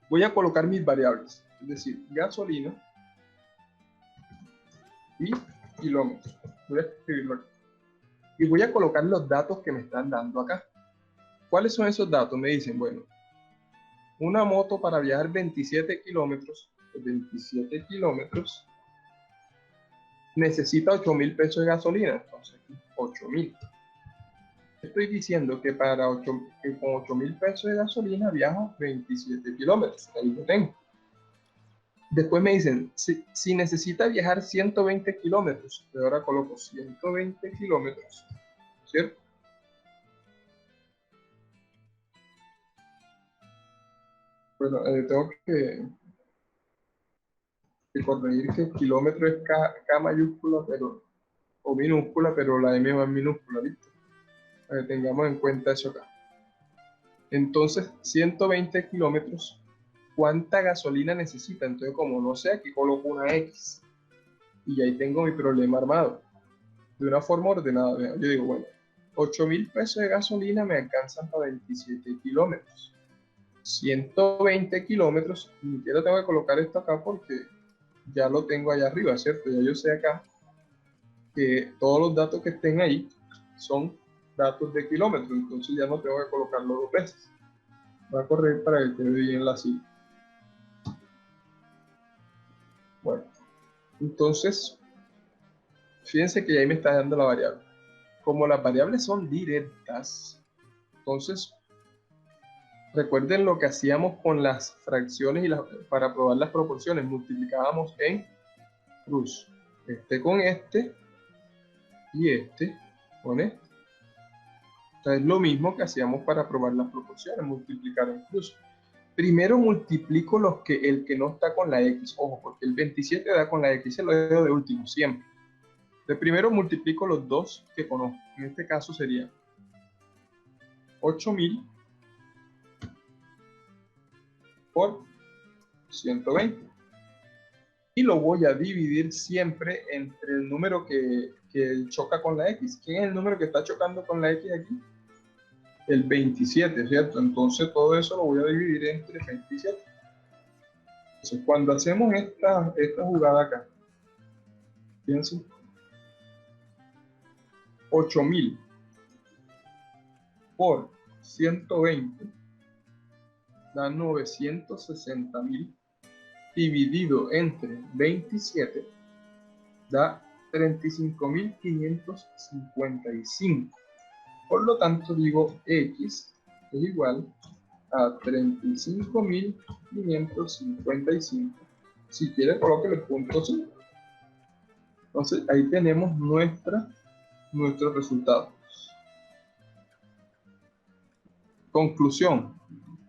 Voy a colocar mis variables, es decir, gasolina y kilómetros. Voy a escribirlo aquí. Y voy a colocar los datos que me están dando acá. ¿Cuáles son esos datos? Me dicen, bueno, una moto para viajar 27 kilómetros, necesita 8,000 pesos de gasolina. Entonces, 8,000. Estoy diciendo que que con 8,000 pesos de gasolina viajo 27 kilómetros. Ahí lo tengo. Después me dicen, si necesita viajar 120 kilómetros, y ahora coloco 120 kilómetros, ¿cierto? Bueno, tengo que corregir que el kilómetro es K mayúscula, o minúscula, pero la M va en minúscula, ¿viste? Para que tengamos en cuenta eso acá. Entonces, 120 kilómetros, ¿cuánta gasolina necesita? Entonces, como no sé, aquí coloco una X. Y ahí tengo mi problema armado. De una forma ordenada. Yo digo, bueno, 8,000 pesos de gasolina me alcanzan para 27 kilómetros. 120 kilómetros, ni siquiera tengo que colocar esto acá porque ya lo tengo allá arriba, ¿cierto? Ya yo sé acá que todos los datos que estén ahí son datos de kilómetros, entonces ya no tengo que colocarlo dos veces. Va a correr para que quede bien la cifra. Bueno, entonces, fíjense que ahí me está dando la variable. Como las variables son directas, entonces recuerden lo que hacíamos con las fracciones para probar las proporciones. Multiplicábamos en cruz. Este con este y este con este. O sea, es lo mismo que hacíamos para probar las proporciones, multiplicar en cruz. Primero multiplico el que no está con la X. Ojo, porque el 27 da con la X, se lo dejo de último, siempre. De primero multiplico los dos que conozco. En este caso sería 8,000 por 120. Y lo voy a dividir siempre entre el número que choca con la X. ¿Quién es el número que está chocando con la X aquí? El 27, ¿cierto? Entonces todo eso lo voy a dividir entre 27. Entonces cuando hacemos esta jugada acá, fíjense, 8,000 por 120 da 960,000 dividido entre 27 da 35,555. Por lo tanto digo X es igual a 35.555. Si quiere, colóquele punto 5. Entonces, ahí tenemos nuestro resultado. Conclusión.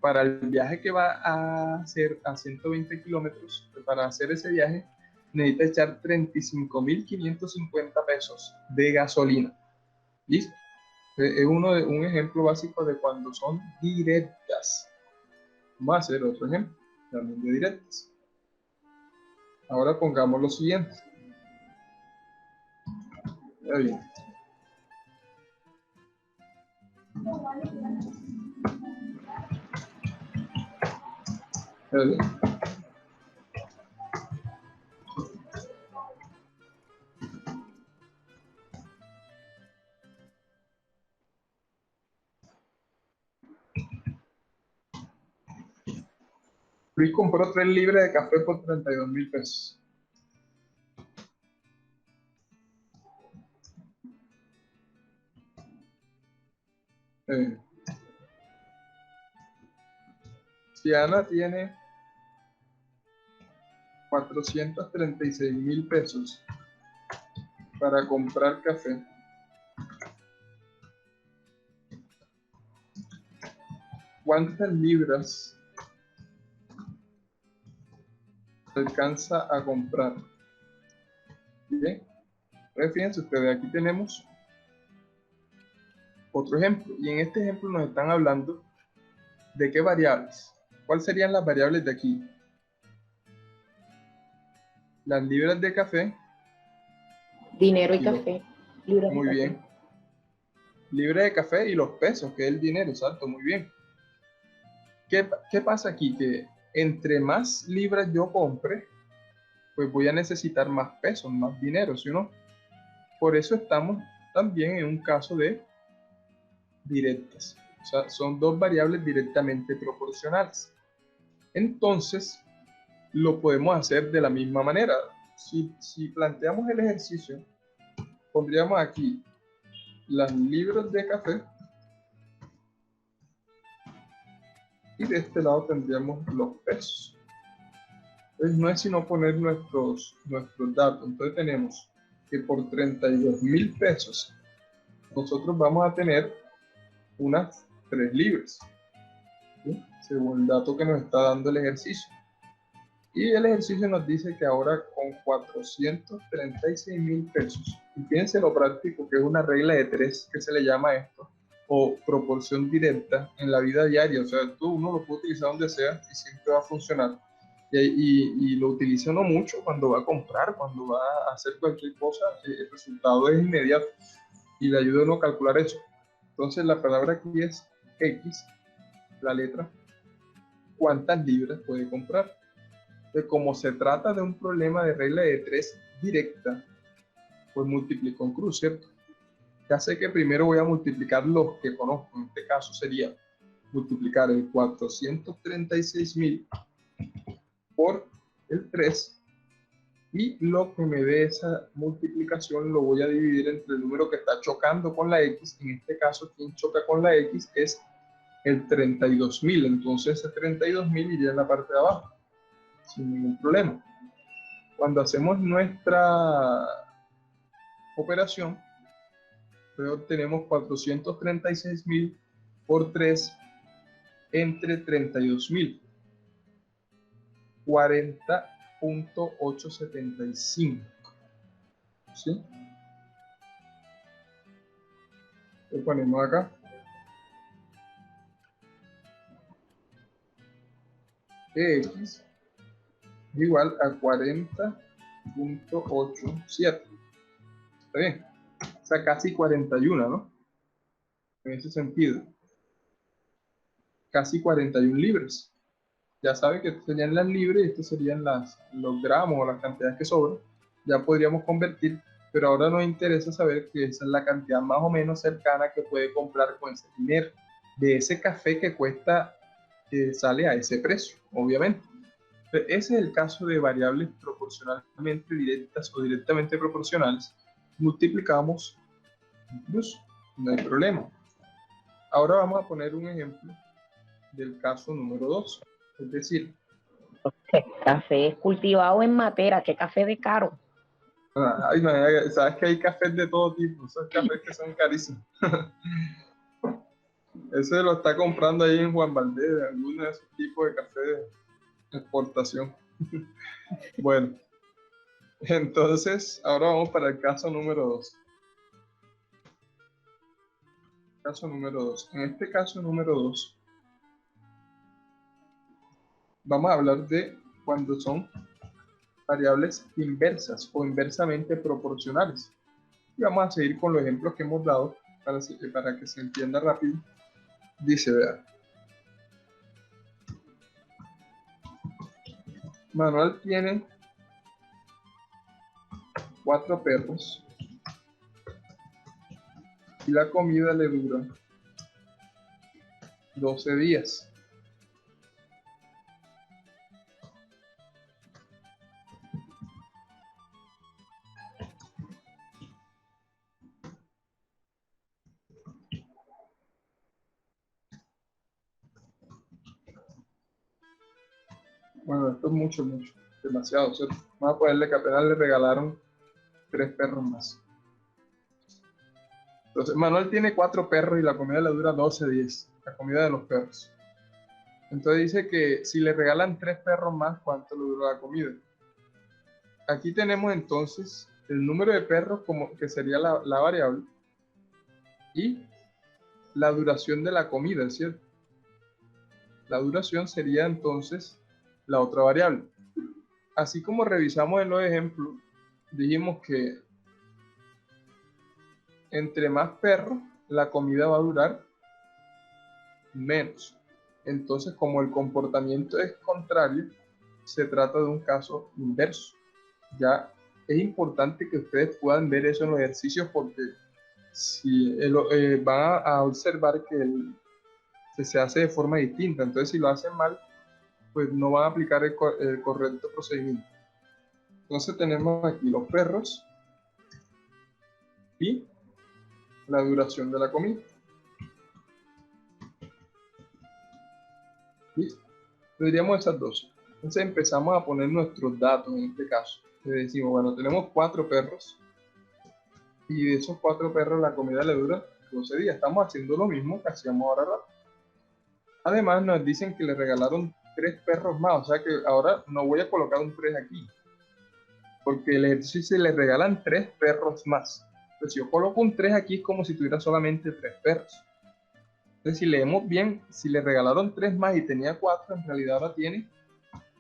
Para el viaje que va a hacer a 120 kilómetros, para hacer ese viaje, necesita echar 35.550 pesos de gasolina. ¿Listo? Es un ejemplo básico de cuando son directas. Vamos a hacer otro ejemplo también de directas. Ahora pongamos lo siguiente. Ya bien. Ya bien. Luis compró 3 libras de café por 32.000 pesos. Si Ana tiene 436.000 pesos para comprar café, ¿cuántas libras alcanza a comprar? Bien, pues fíjense ustedes, aquí tenemos otro ejemplo, y en este ejemplo nos están hablando de qué variables. ¿Cuáles serían las variables de aquí? Las libras de café. Dinero y café. Libras Muy de bien. café. Libras de café y los pesos, que es el dinero, exacto, muy bien. ¿Qué pasa aquí? Que entre más libras yo compre, pues voy a necesitar más pesos, más dinero, ¿sí o no? Por eso estamos también en un caso de directas. O sea, son dos variables directamente proporcionales. Entonces, lo podemos hacer de la misma manera. Si planteamos el ejercicio, pondríamos aquí las libras de café y de este lado tendríamos los pesos. Entonces, no es sino poner nuestros datos. Entonces, tenemos que por 32.000 pesos nosotros vamos a tener unas 3 libras, ¿sí? Según el dato que nos está dando el ejercicio. Y el ejercicio nos dice que ahora con 436.000 pesos, y fíjense lo práctico que es una regla de 3 que se le llama esto, o proporción directa en la vida diaria. O sea, uno lo puede utilizar donde sea y siempre va a funcionar. Y lo utiliza uno mucho cuando va a comprar, cuando va a hacer cualquier cosa, el resultado es inmediato y le ayuda a uno a calcular eso. Entonces la palabra aquí es X, la letra, ¿cuántas libras puede comprar? Entonces, como se trata de un problema de regla de 3 directa, pues multiplico en cruz, ¿cierto? Ya sé que primero voy a multiplicar los que conozco. En este caso sería multiplicar el 436.000 por el 3, y lo que me dé esa multiplicación lo voy a dividir entre el número que está chocando con la X. En este caso, quien choca con la X es el 32.000. Entonces ese 32.000 iría en la parte de abajo sin ningún problema. Cuando hacemos nuestra operación, obtenemos 436.000 por 3 entre 32.000, 40.875. ¿Sí? Lo ponemos acá. X igual a 40.87. ¿Está bien? O sea, casi 41, ¿no? En ese sentido. Casi 41 libras. Ya sabe que estas serían las libras y estos serían los gramos o las cantidades que sobran. Ya podríamos convertir, pero ahora nos interesa saber que esa es la cantidad más o menos cercana que puede comprar con ese dinero. De ese café que cuesta, que sale a ese precio, obviamente. Ese es el caso de variables proporcionalmente directas o directamente proporcionales. Multiplicamos incluso, no hay problema. Ahora vamos a poner un ejemplo del caso número 2. Es decir, ¿Qué café es cultivado en Matera? ¿Qué café de caro? ay, sabes que hay cafés de todo tipo, esos cafés que son carísimos. Ese lo está comprando ahí en Juan Valdez, alguno de esos tipos de café de exportación. Bueno, entonces ahora vamos para el caso número 2. Caso número 2. En este caso número 2 vamos a hablar de cuando son variables inversas o inversamente proporcionales. Y vamos a seguir con los ejemplos que hemos dado para que se entienda rápido. Dice, vea, Manuel tiene 4 perros y la comida le dura 12 días. Bueno, esto es mucho, demasiado, ¿cierto? Vamos a ponerle que apenas le regalaron 3 perros más. Entonces, Manuel tiene 4 perros y la comida le dura 12 días, la comida de los perros. Entonces dice que si le regalan 3 perros más, ¿cuánto le dura la comida? Aquí tenemos entonces el número de perros como que sería la variable y la duración de la comida, ¿cierto? La duración sería entonces la otra variable. Así como revisamos en los ejemplos, dijimos que entre más perros, la comida va a durar menos. Entonces, como el comportamiento es contrario, se trata de un caso inverso. Ya es importante que ustedes puedan ver eso en los ejercicios porque si van a observar que se hace de forma distinta. Entonces, si lo hacen mal, pues no van a aplicar el correcto procedimiento. Entonces tenemos aquí los perros y la duración de la comida. ¿Listo? Tendríamos esas dos. Entonces empezamos a poner nuestros datos en este caso. Le decimos, bueno, tenemos 4 perros y de esos 4 perros la comida le dura 12 días. Estamos haciendo lo mismo que hacíamos ahora rato. Además nos dicen que le regalaron 3 perros más, o sea que ahora no voy a colocar un 3 aquí, porque el ejercicio se le regalan 3 perros más. Entonces si yo coloco un 3 aquí es como si tuviera solamente 3 perros. Entonces si leemos bien, si le regalaron 3 más y tenía 4, en realidad ahora tiene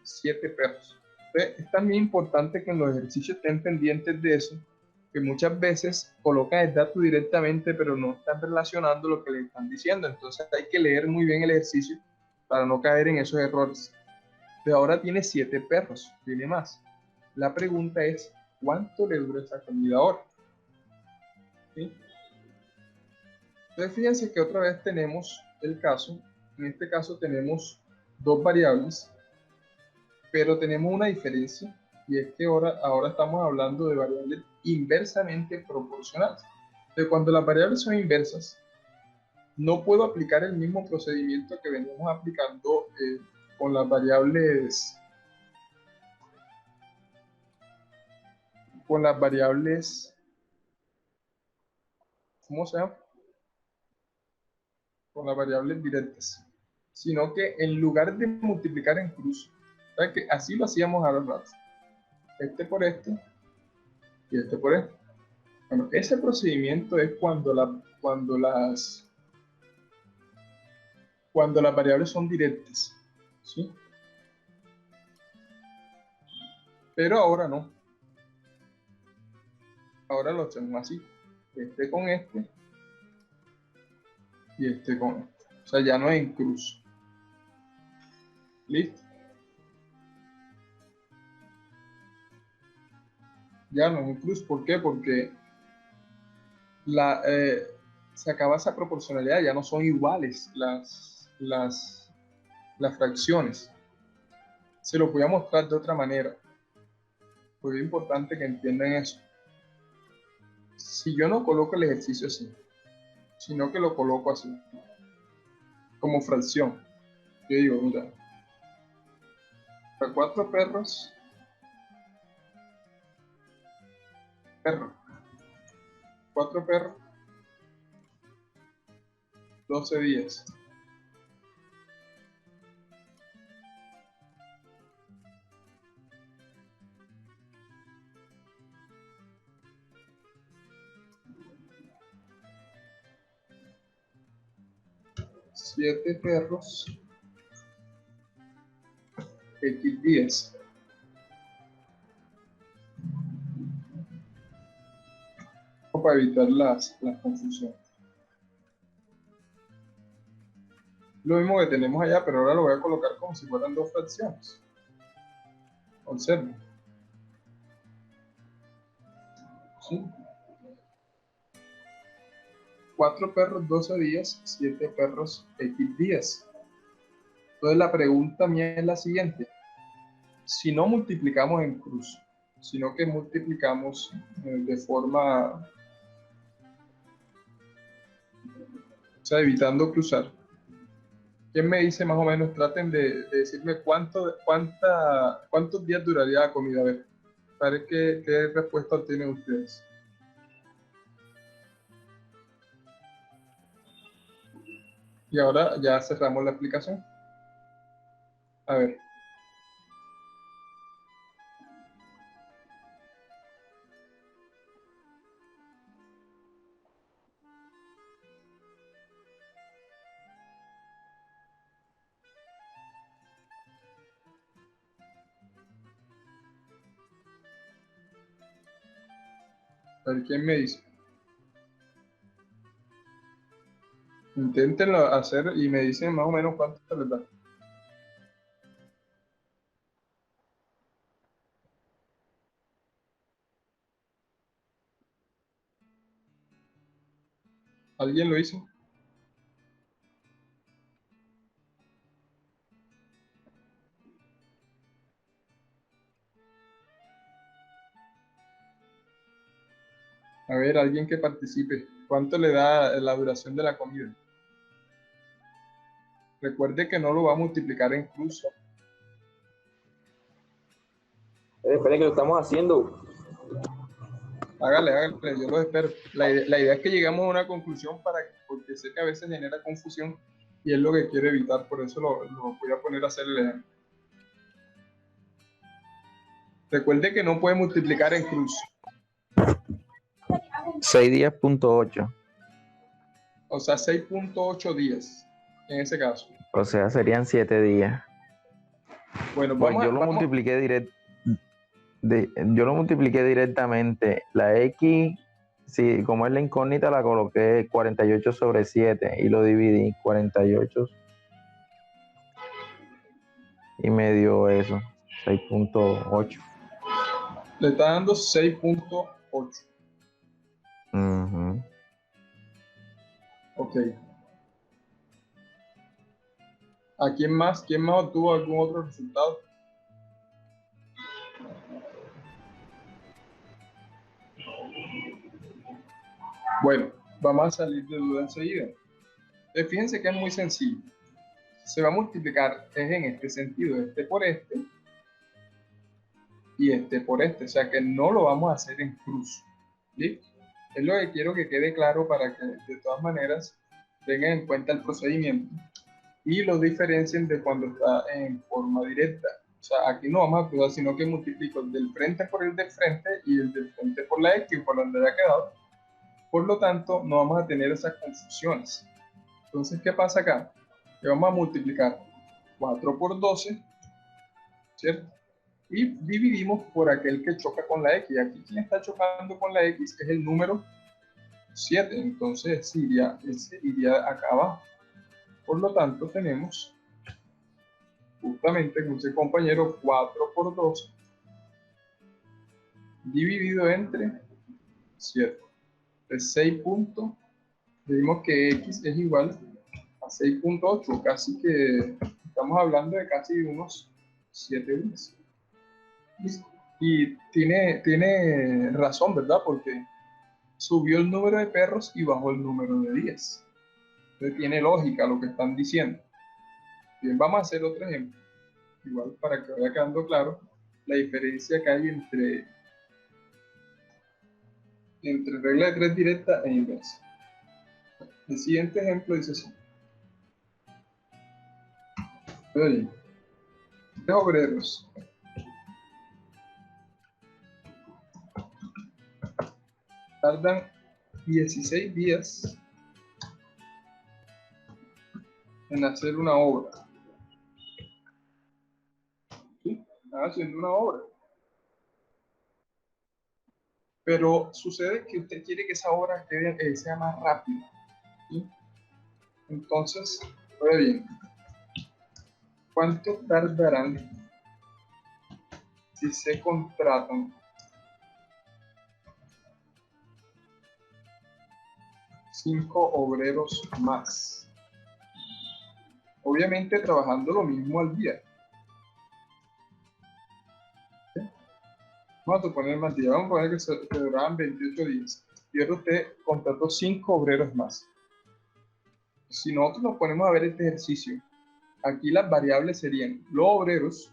7 perros. Entonces, es también importante que en los ejercicios estén pendientes de eso, que muchas veces colocan el dato directamente, pero no están relacionando lo que le están diciendo. Entonces hay que leer muy bien el ejercicio para no caer en esos errores. Pero ahora tiene 7 perros, tiene más. La pregunta es, ¿cuánto le dura esa comida ahora? ¿Sí? Entonces fíjense que otra vez tenemos el caso, en este caso tenemos 2 variables, pero tenemos una diferencia y es que ahora estamos hablando de variables inversamente proporcionales. Entonces, cuando las variables son inversas, no puedo aplicar el mismo procedimiento que veníamos aplicando con las variables, ¿cómo se llama? Con las variables directas, sino que en lugar de multiplicar en cruz, ¿sabes? Que así lo hacíamos a los ratos, este por este y este por este. Bueno, ese procedimiento es cuando las variables son directas, ¿sí? Pero ahora no. Ahora lo hacemos así, este con este y este con este. O sea, ya no es en cruz. ¿Listo? Ya no es en cruz. ¿Por qué? Porque se acaba esa proporcionalidad, ya no son iguales las fracciones. Se lo voy a mostrar de otra manera, porque es importante que entiendan eso. Si yo no coloco el ejercicio así, sino que lo coloco así, como fracción, Yo digo, mira, para 4 perros, 4 perros, 12 días. Siete perros, X días. Para evitar las confusiones. Lo mismo que tenemos allá, pero ahora lo voy a colocar como si fueran 2 fracciones. Observen. ¿Sí? 4 perros, 12 días, 7 perros, X días. Entonces la pregunta mía es la siguiente. Si no multiplicamos en cruz, sino que multiplicamos de forma, o sea, evitando cruzar. ¿Quién me dice más o menos? Traten de decirme cuántos días duraría la comida. A ver qué respuesta obtienen ustedes. Y ahora ya cerramos la explicación. A ver. A ver, ¿quién me dice? Inténtenlo hacer y me dicen más o menos cuánto les da. ¿Alguien lo hizo? A ver, alguien que participe. ¿Cuánto le da la duración de la comida? Recuerde que no lo va a multiplicar en cruz. Espera que lo estamos haciendo. Hágale, yo lo espero. La idea es que lleguemos a una conclusión porque sé que a veces genera confusión y es lo que quiero evitar, por eso lo voy a poner a hacer el ejemplo. Recuerde que no puede multiplicar en cruz. 6 días.8. O sea, 6.8 días en ese caso. O sea, serían 7 días. Bueno, Pues yo lo multipliqué directamente. La X, sí, como es la incógnita, la coloqué 48 sobre 7 y lo dividí 48 y me dio eso, 6.8. Le está dando 6.8. Uh-huh. Ok. ¿A quién más obtuvo algún otro resultado? Bueno, vamos a salir de duda enseguida. Fíjense que es muy sencillo. Se va a multiplicar es en este sentido, este por este y este por este, o sea que no lo vamos a hacer en cruz. ¿Sí? Es lo que quiero que quede claro para que de todas maneras tengan en cuenta el procedimiento y lo diferencien de cuando está en forma directa. O sea, aquí no vamos a cruzar, sino que multiplico el del frente por el del frente y el del frente por la X por donde haya quedado. Por lo tanto, no vamos a tener esas confusiones. Entonces, ¿qué pasa acá? Que vamos a multiplicar 4 por 12, ¿cierto? Y dividimos por aquel que choca con la X. Aquí quien está chocando con la X es el número 7. Entonces, ese iría acá abajo. Por lo tanto, tenemos justamente con ese compañero 4 por 12 dividido entre 7. Es 6 puntos. Vimos que X es igual a 6.8, casi que estamos hablando de casi unos 7 días. Y tiene razón, ¿verdad? Porque subió el número de perros y bajó el número de días. Entonces tiene lógica lo que están diciendo. Bien, vamos a hacer otro ejemplo, igual para que vaya quedando claro la diferencia que hay entre regla de 3 directa e inversa. El siguiente ejemplo dice así. Oye, 3 obreros tardan 16 días en hacer una obra. ¿Sí? Están haciendo una obra. Pero sucede que usted quiere que esa obra sea más rápida. ¿Sí? Entonces, oye bien, ¿cuánto tardarán si se contratan 5 obreros más? Obviamente trabajando lo mismo al día. ¿Sí? Vamos a suponer más días, vamos a poner que duraban 28 días. Y ahora usted contrató 5 obreros más. Si nosotros nos ponemos a ver este ejercicio, aquí las variables serían los obreros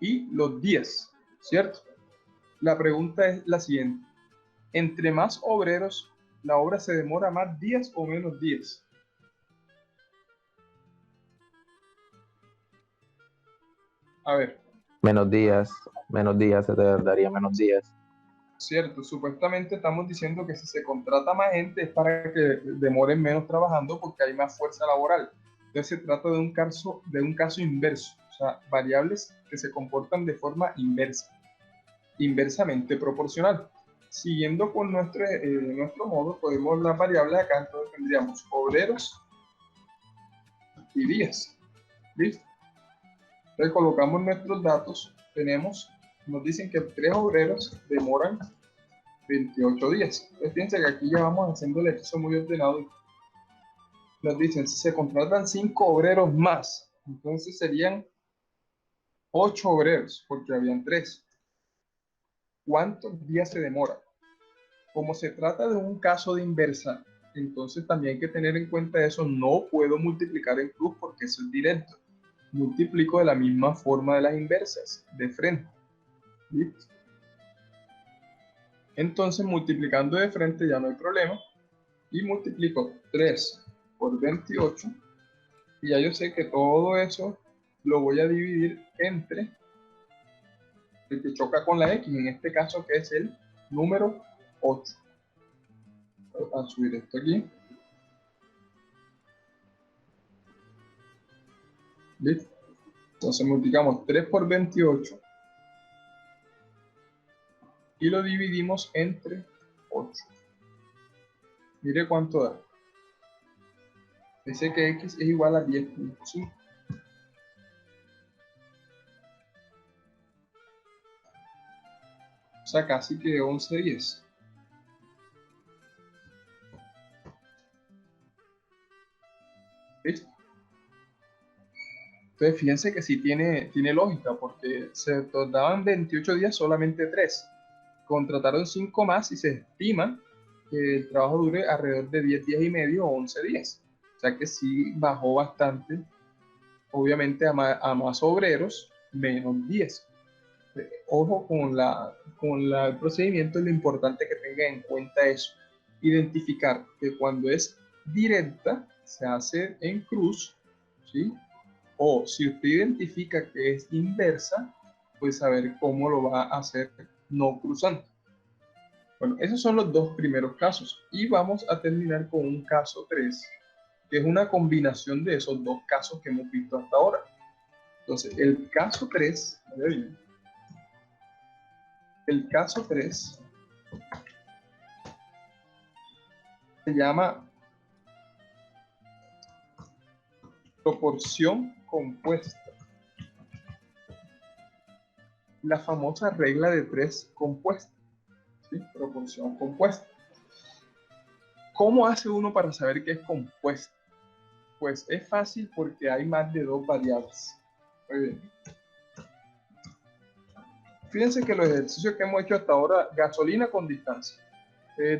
y los días, ¿cierto? La pregunta es la siguiente. Entre más obreros, ¿la obra se demora más días o menos días? A ver. Menos días, se te daría menos días. Cierto, supuestamente estamos diciendo que si se contrata más gente es para que demoren menos trabajando porque hay más fuerza laboral. Entonces se trata de un caso inverso, o sea, variables que se comportan de forma inversa, inversamente proporcional. Siguiendo con nuestro modo, podemos las variables acá, entonces tendríamos obreros y días. ¿Listo? Entonces colocamos nuestros datos, nos dicen que 3 obreros demoran 28 días. Entonces fíjense que aquí ya vamos haciendo el ejercicio muy ordenado. Nos dicen, si se contratan 5 obreros más, entonces serían 8 obreros, porque habían 3. ¿Cuántos días se demora? Como se trata de un caso de inversa, entonces también hay que tener en cuenta eso. No puedo multiplicar en cruz porque eso es directo. Multiplico de la misma forma de las inversas, de frente. ¿Listo? Entonces multiplicando de frente ya no hay problema. Y multiplico 3 por 28. Y ya yo sé que todo eso lo voy a dividir entre el que choca con la X, en este caso que es el número 8. Voy a subir esto aquí. ¿Listo? Entonces multiplicamos 3 por 28 y lo dividimos entre 8. Mire cuánto da. Dice que X es igual a 10.5. O sea, casi que 11/10. ¿Listo? Entonces fíjense que sí tiene lógica, porque se tardaban 28 días solamente 3. Contrataron 5 más y se estima que el trabajo dure alrededor de 10 días y medio o 11 días. O sea que sí bajó bastante. Obviamente a más obreros, menos días. Ojo con el procedimiento, es lo importante que tenga en cuenta eso. Identificar que cuando es directa se hace en cruz, ¿sí? O si usted identifica que es inversa, pues saber cómo lo va a hacer no cruzando. Bueno, esos son los 2 primeros casos. Y vamos a terminar con un caso 3, que es una combinación de esos 2 casos que hemos visto hasta ahora. Entonces, el caso 3, se llama proporción compuesta. La famosa regla de 3 compuesta. ¿Sí? Proporción compuesta. ¿Cómo hace uno para saber que es compuesta? Pues es fácil porque hay más de 2 variables. Muy bien. Fíjense que los ejercicios que hemos hecho hasta ahora, gasolina con distancia,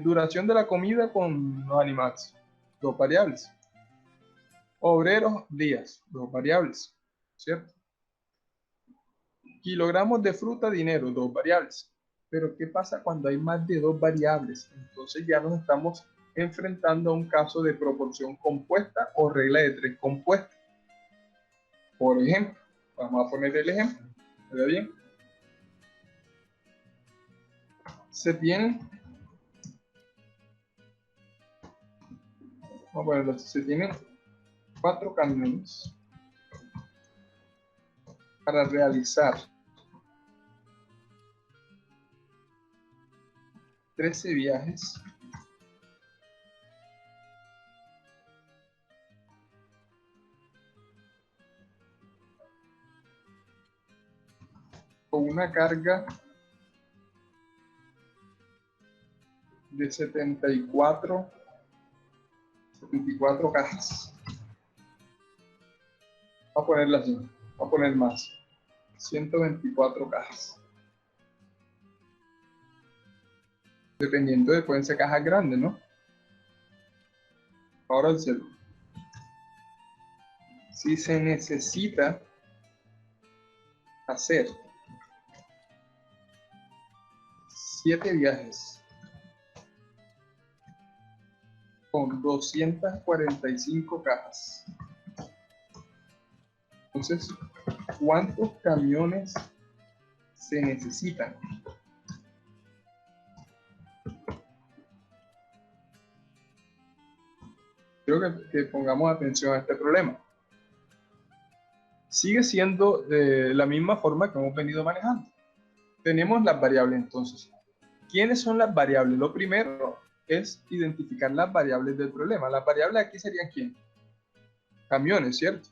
duración de la comida con los animales, 2 variables. Obreros, días, dos variables, ¿cierto? Kilogramos de fruta, dinero, dos variables. Pero ¿qué pasa cuando hay más de dos variables? Entonces ya nos estamos enfrentando a un caso de proporción compuesta o regla de tres compuesta. Por ejemplo, vamos a poner el ejemplo. ¿Ve bien? Se tienen, vamos a ponerlo, se tienen 4 camiones para realizar 13 viajes con una carga de 74 cajas. Vamos a ponerla así, vamos a poner más, 124 cajas. Dependiendo de, pueden ser cajas grandes, ¿no? Ahora el cielo. Si se necesita hacer 7 viajes con 245 cajas. Entonces, ¿cuántos camiones se necesitan? Quiero que pongamos atención a este problema. Sigue siendo de la misma forma que hemos venido manejando. Tenemos las variables entonces. ¿Quiénes son las variables? Lo primero es identificar las variables del problema. Las variables aquí serían ¿quién? Camiones, ¿cierto?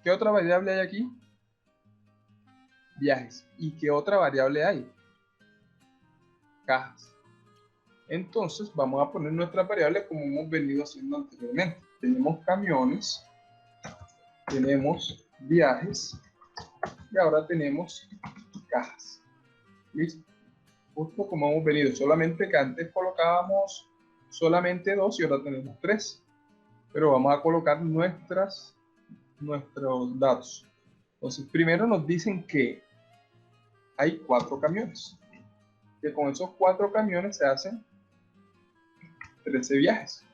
¿Qué otra variable hay aquí? Viajes. ¿Y qué otra variable hay? Cajas. Entonces vamos a poner nuestras variables como hemos venido haciendo anteriormente. Tenemos camiones, tenemos viajes y ahora tenemos cajas. ¿Listo? Justo como hemos venido, solamente que antes colocábamos solamente 2 y ahora tenemos 3. Pero vamos a colocar nuestros datos. Entonces, primero nos dicen que hay 4 camiones. Que con esos 4 camiones se hacen 13 viajes.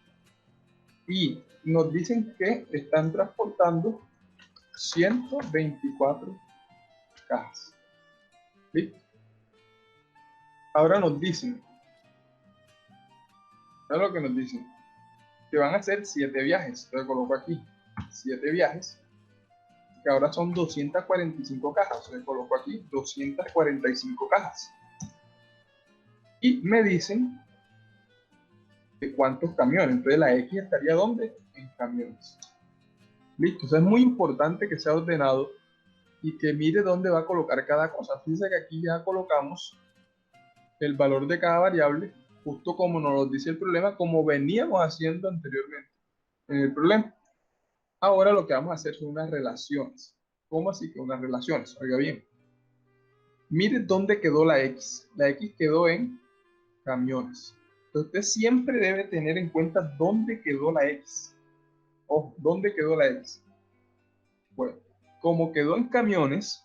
Y nos dicen que están transportando 124 cajas. ¿Listo? Ahora nos dicen, ¿sabes lo que nos dicen? Que van a hacer 7 viajes. Entonces coloco aquí 7 viajes, que ahora son 245 cajas. Entonces coloco aquí 245 cajas. Y me dicen de cuántos camiones. Entonces la X estaría ¿dónde? En camiones. Listo. Entonces es muy importante que sea ordenado y que mire dónde va a colocar cada cosa. Fíjense que aquí ya colocamos el valor de cada variable, justo como nos lo dice el problema, como veníamos haciendo anteriormente en el problema. Ahora lo que vamos a hacer son unas relaciones. ¿Cómo así que unas relaciones? Oiga bien. Mire dónde quedó la X. La X quedó en camiones. Entonces usted siempre debe tener en cuenta dónde quedó la X. Ojo, ¿dónde quedó la X? Bueno, como quedó en camiones,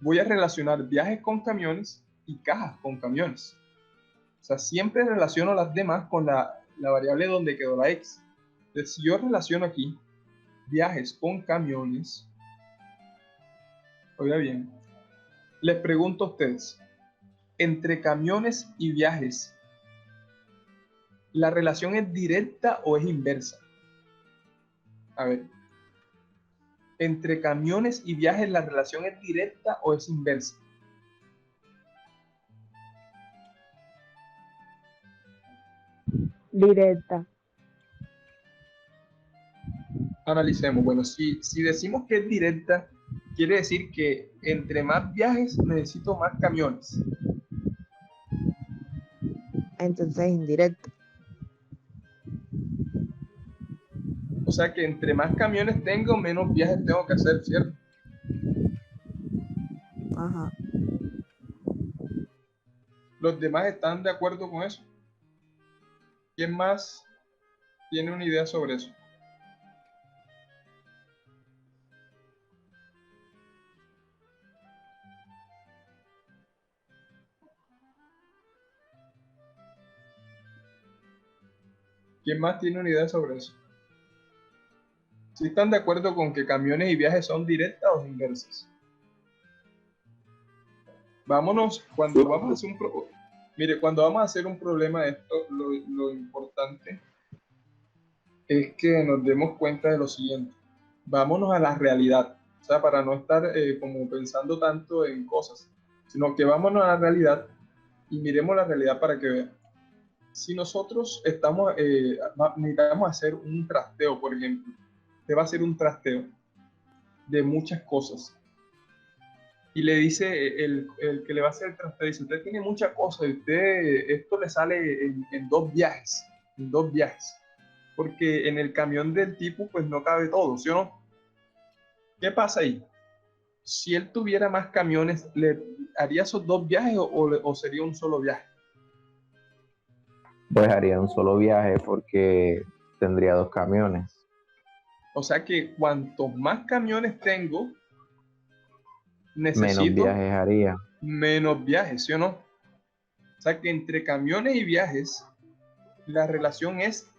voy a relacionar viajes con camiones y cajas con camiones. O sea, siempre relaciono las demás con la variable donde quedó la X. Entonces, si yo relaciono aquí viajes con camiones, oiga bien, les pregunto a ustedes, entre camiones y viajes, ¿la relación es directa o es inversa? A ver, entre camiones y viajes, ¿la relación es directa o es inversa? Directa. Analicemos. Bueno, si decimos que es directa, quiere decir que entre más viajes necesito más camiones. Entonces indirecta. O sea que entre más camiones tengo, menos viajes tengo que hacer, ¿cierto? Ajá. ¿Los demás están de acuerdo con eso? ¿Quién más tiene una idea sobre eso? ¿Quién más tiene una idea sobre eso? ¿Sí están de acuerdo con que camiones y viajes son directas o inversas? Vámonos, cuando vamos a hacer cuando vamos a hacer un problema de esto, lo importante es que nos demos cuenta de lo siguiente. Vámonos a la realidad, o sea, para no estar como pensando tanto en cosas, sino que vámonos a la realidad y miremos la realidad para que vean. Si nosotros necesitamos hacer un trasteo, por ejemplo, usted va a hacer un trasteo de muchas cosas y le dice el que le va a hacer el trasteo, dice, usted tiene muchas cosas y esto le sale en dos viajes, porque en el camión del tipo pues no cabe todo, ¿sí o no? ¿Qué pasa ahí? Si él tuviera más camiones, ¿le haría esos dos viajes o sería un solo viaje? Pues haría un solo viaje porque tendría 2 camiones. O sea que cuantos más camiones tengo, Menos necesito viajes haría. menos viajes, ¿sí o no? O sea que entre camiones y viajes, la relación es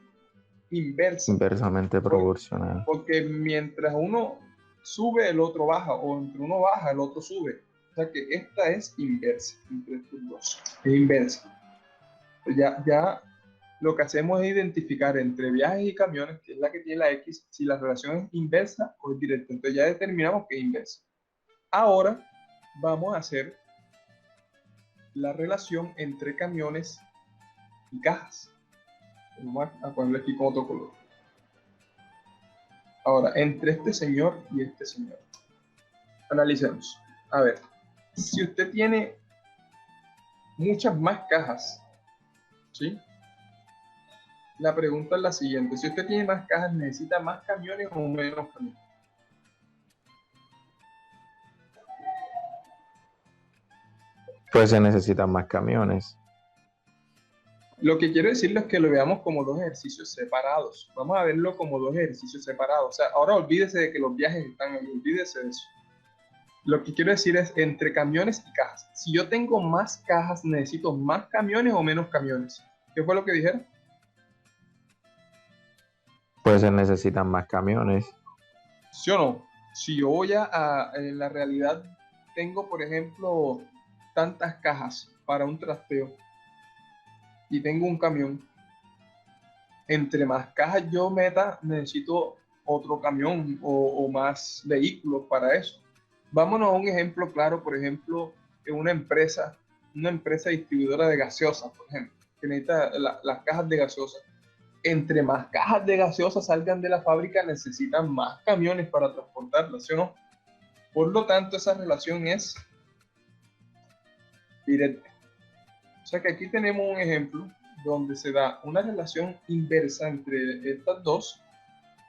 inversa. Inversamente proporcional. Porque mientras uno sube, el otro baja, o entre uno baja, el otro sube. O sea que esta es inversa entre estos dos. Es inversa. Ya lo que hacemos es identificar entre viajes y camiones, que es la que tiene la X, si la relación es inversa o es directa. Entonces ya determinamos que es inversa. Ahora vamos a hacer la relación entre camiones y cajas. Vamos a ponerle aquí con otro color. Ahora, entre este señor y este señor. Analicemos. A ver, si usted tiene muchas más cajas, ¿sí? La pregunta es la siguiente. Si usted tiene más cajas, ¿necesita más camiones o menos camiones? Pues se necesitan más camiones. Lo que quiero decirles es que lo veamos como dos ejercicios separados. Vamos a verlo como dos ejercicios separados. O sea, ahora olvídese de que los viajes están ahí, olvídese de eso. Lo que quiero decir es entre camiones y cajas. Si yo tengo más cajas, ¿necesito más camiones o menos camiones? ¿Qué fue lo que dijeron? Pues se necesitan más camiones. ¿Sí o no? Si yo voy en la realidad, tengo, por ejemplo, tantas cajas para un trasteo y tengo un camión, entre más cajas yo meta, necesito otro camión o más vehículos para eso. Vámonos a un ejemplo claro, por ejemplo, en una empresa distribuidora de gaseosas, por ejemplo, que necesita las cajas de gaseosas. Entre más cajas de gaseosa salgan de la fábrica, necesitan más camiones para transportarlas, ¿sí o no? Por lo tanto, esa relación es directa. O sea que aquí tenemos un ejemplo donde se da una relación inversa entre estas dos,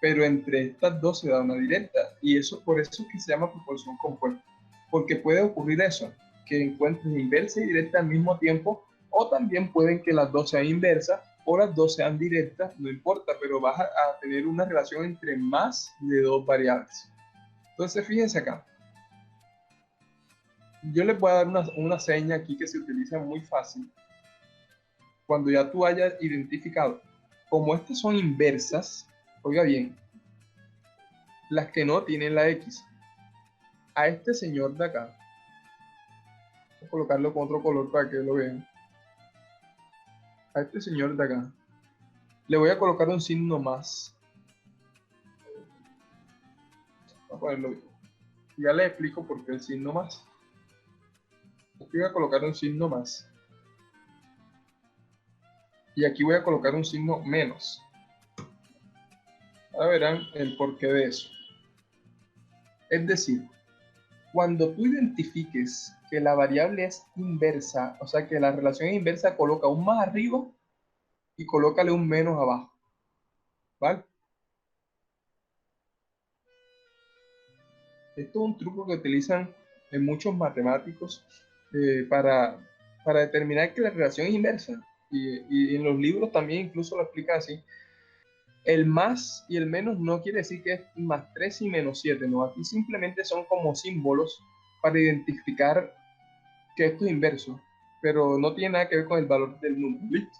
pero entre estas dos se da una directa. Y eso por eso es que se llama proporción compuesta. Porque puede ocurrir eso, que encuentres inversa y directa al mismo tiempo, o también pueden que las dos sean inversas o las dos sean directas, no importa, pero vas a tener una relación entre más de dos variables. Entonces, fíjense acá. Yo les voy a dar una seña aquí que se utiliza muy fácil. Cuando ya tú hayas identificado, como estas son inversas, oiga bien, las que no tienen la X, a este señor de acá, voy a colocarlo con otro color para que lo vean, a este señor de acá, le voy a colocar un signo más. Voy a ponerlo bien. Ya les explico por qué el signo más. Aquí voy a colocar un signo más. Y aquí voy a colocar un signo menos. Ahora verán el porqué de eso. Es decir, cuando tú identifiques que la variable es inversa, o sea que la relación es inversa, coloca un más arriba y colócale un menos abajo. ¿Vale? Esto es un truco que utilizan en muchos matemáticos para determinar que la relación es inversa. Y en los libros también incluso lo explican así. el más y el menos no quiere decir que es más 3 y menos 7, no, aquí simplemente son como símbolos para identificar que esto es inverso, pero no tiene nada que ver con el valor del número, ¿listo?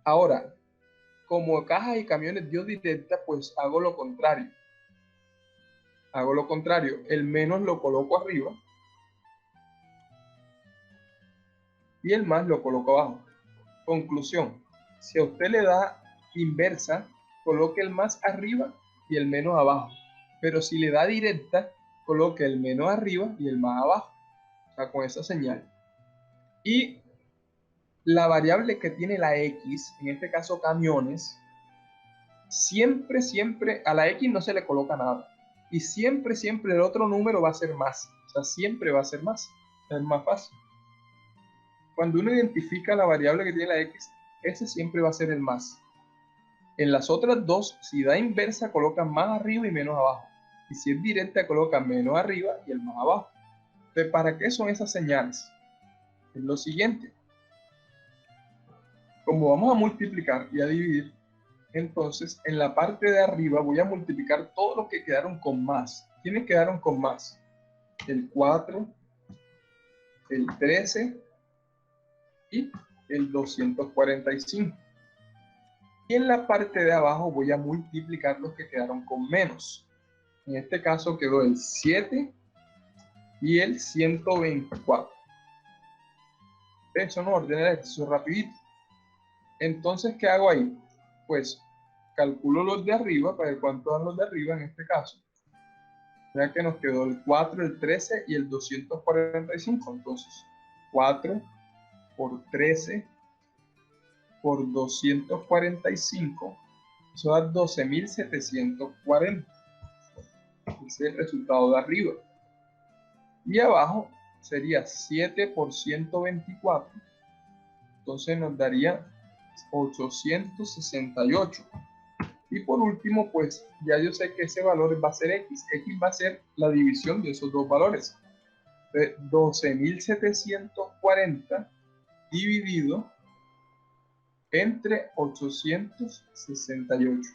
Ahora, como cajas y camiones dio directa, pues hago lo contrario. El menos lo coloco arriba y el más lo coloco abajo. Conclusión, si a usted le da inversa, coloque el más arriba y el menos abajo. Pero si le da directa, coloque el menos arriba y el más abajo. O sea, con esa señal. Y la variable que tiene la X, en este caso camiones, siempre a la X no se le coloca nada. Y siempre el otro número va a ser más. O sea, siempre va a ser más. Es más fácil. Cuando uno identifica la variable que tiene la X, ese siempre va a ser el más. En las otras dos, si da inversa, coloca más arriba y menos abajo. Y si es directa, coloca menos arriba y el más abajo. Entonces, ¿para qué son esas señales? Es lo siguiente. Como vamos a multiplicar y a dividir, entonces en la parte de arriba voy a multiplicar todos los que quedaron con más. ¿Quiénes quedaron con más? El 4, el 13 y el 245. Y en la parte de abajo voy a multiplicar los que quedaron con menos. En este caso quedó el 7 y el 124. Eso no ordena el ejercicio rapidito. Entonces, ¿qué hago ahí? Pues calculo los de arriba para ver cuánto dan los de arriba en este caso. Ya que nos quedó el 4, el 13 y el 245. Entonces, 4 por 13 por 245, eso da 12.740. Ese es el resultado de arriba. Y abajo sería 7 por 124. Entonces nos daría 868. Y por último, pues ya yo sé que ese valor va a ser X. X va a ser la división de esos dos valores. 12.740 dividido entre 868.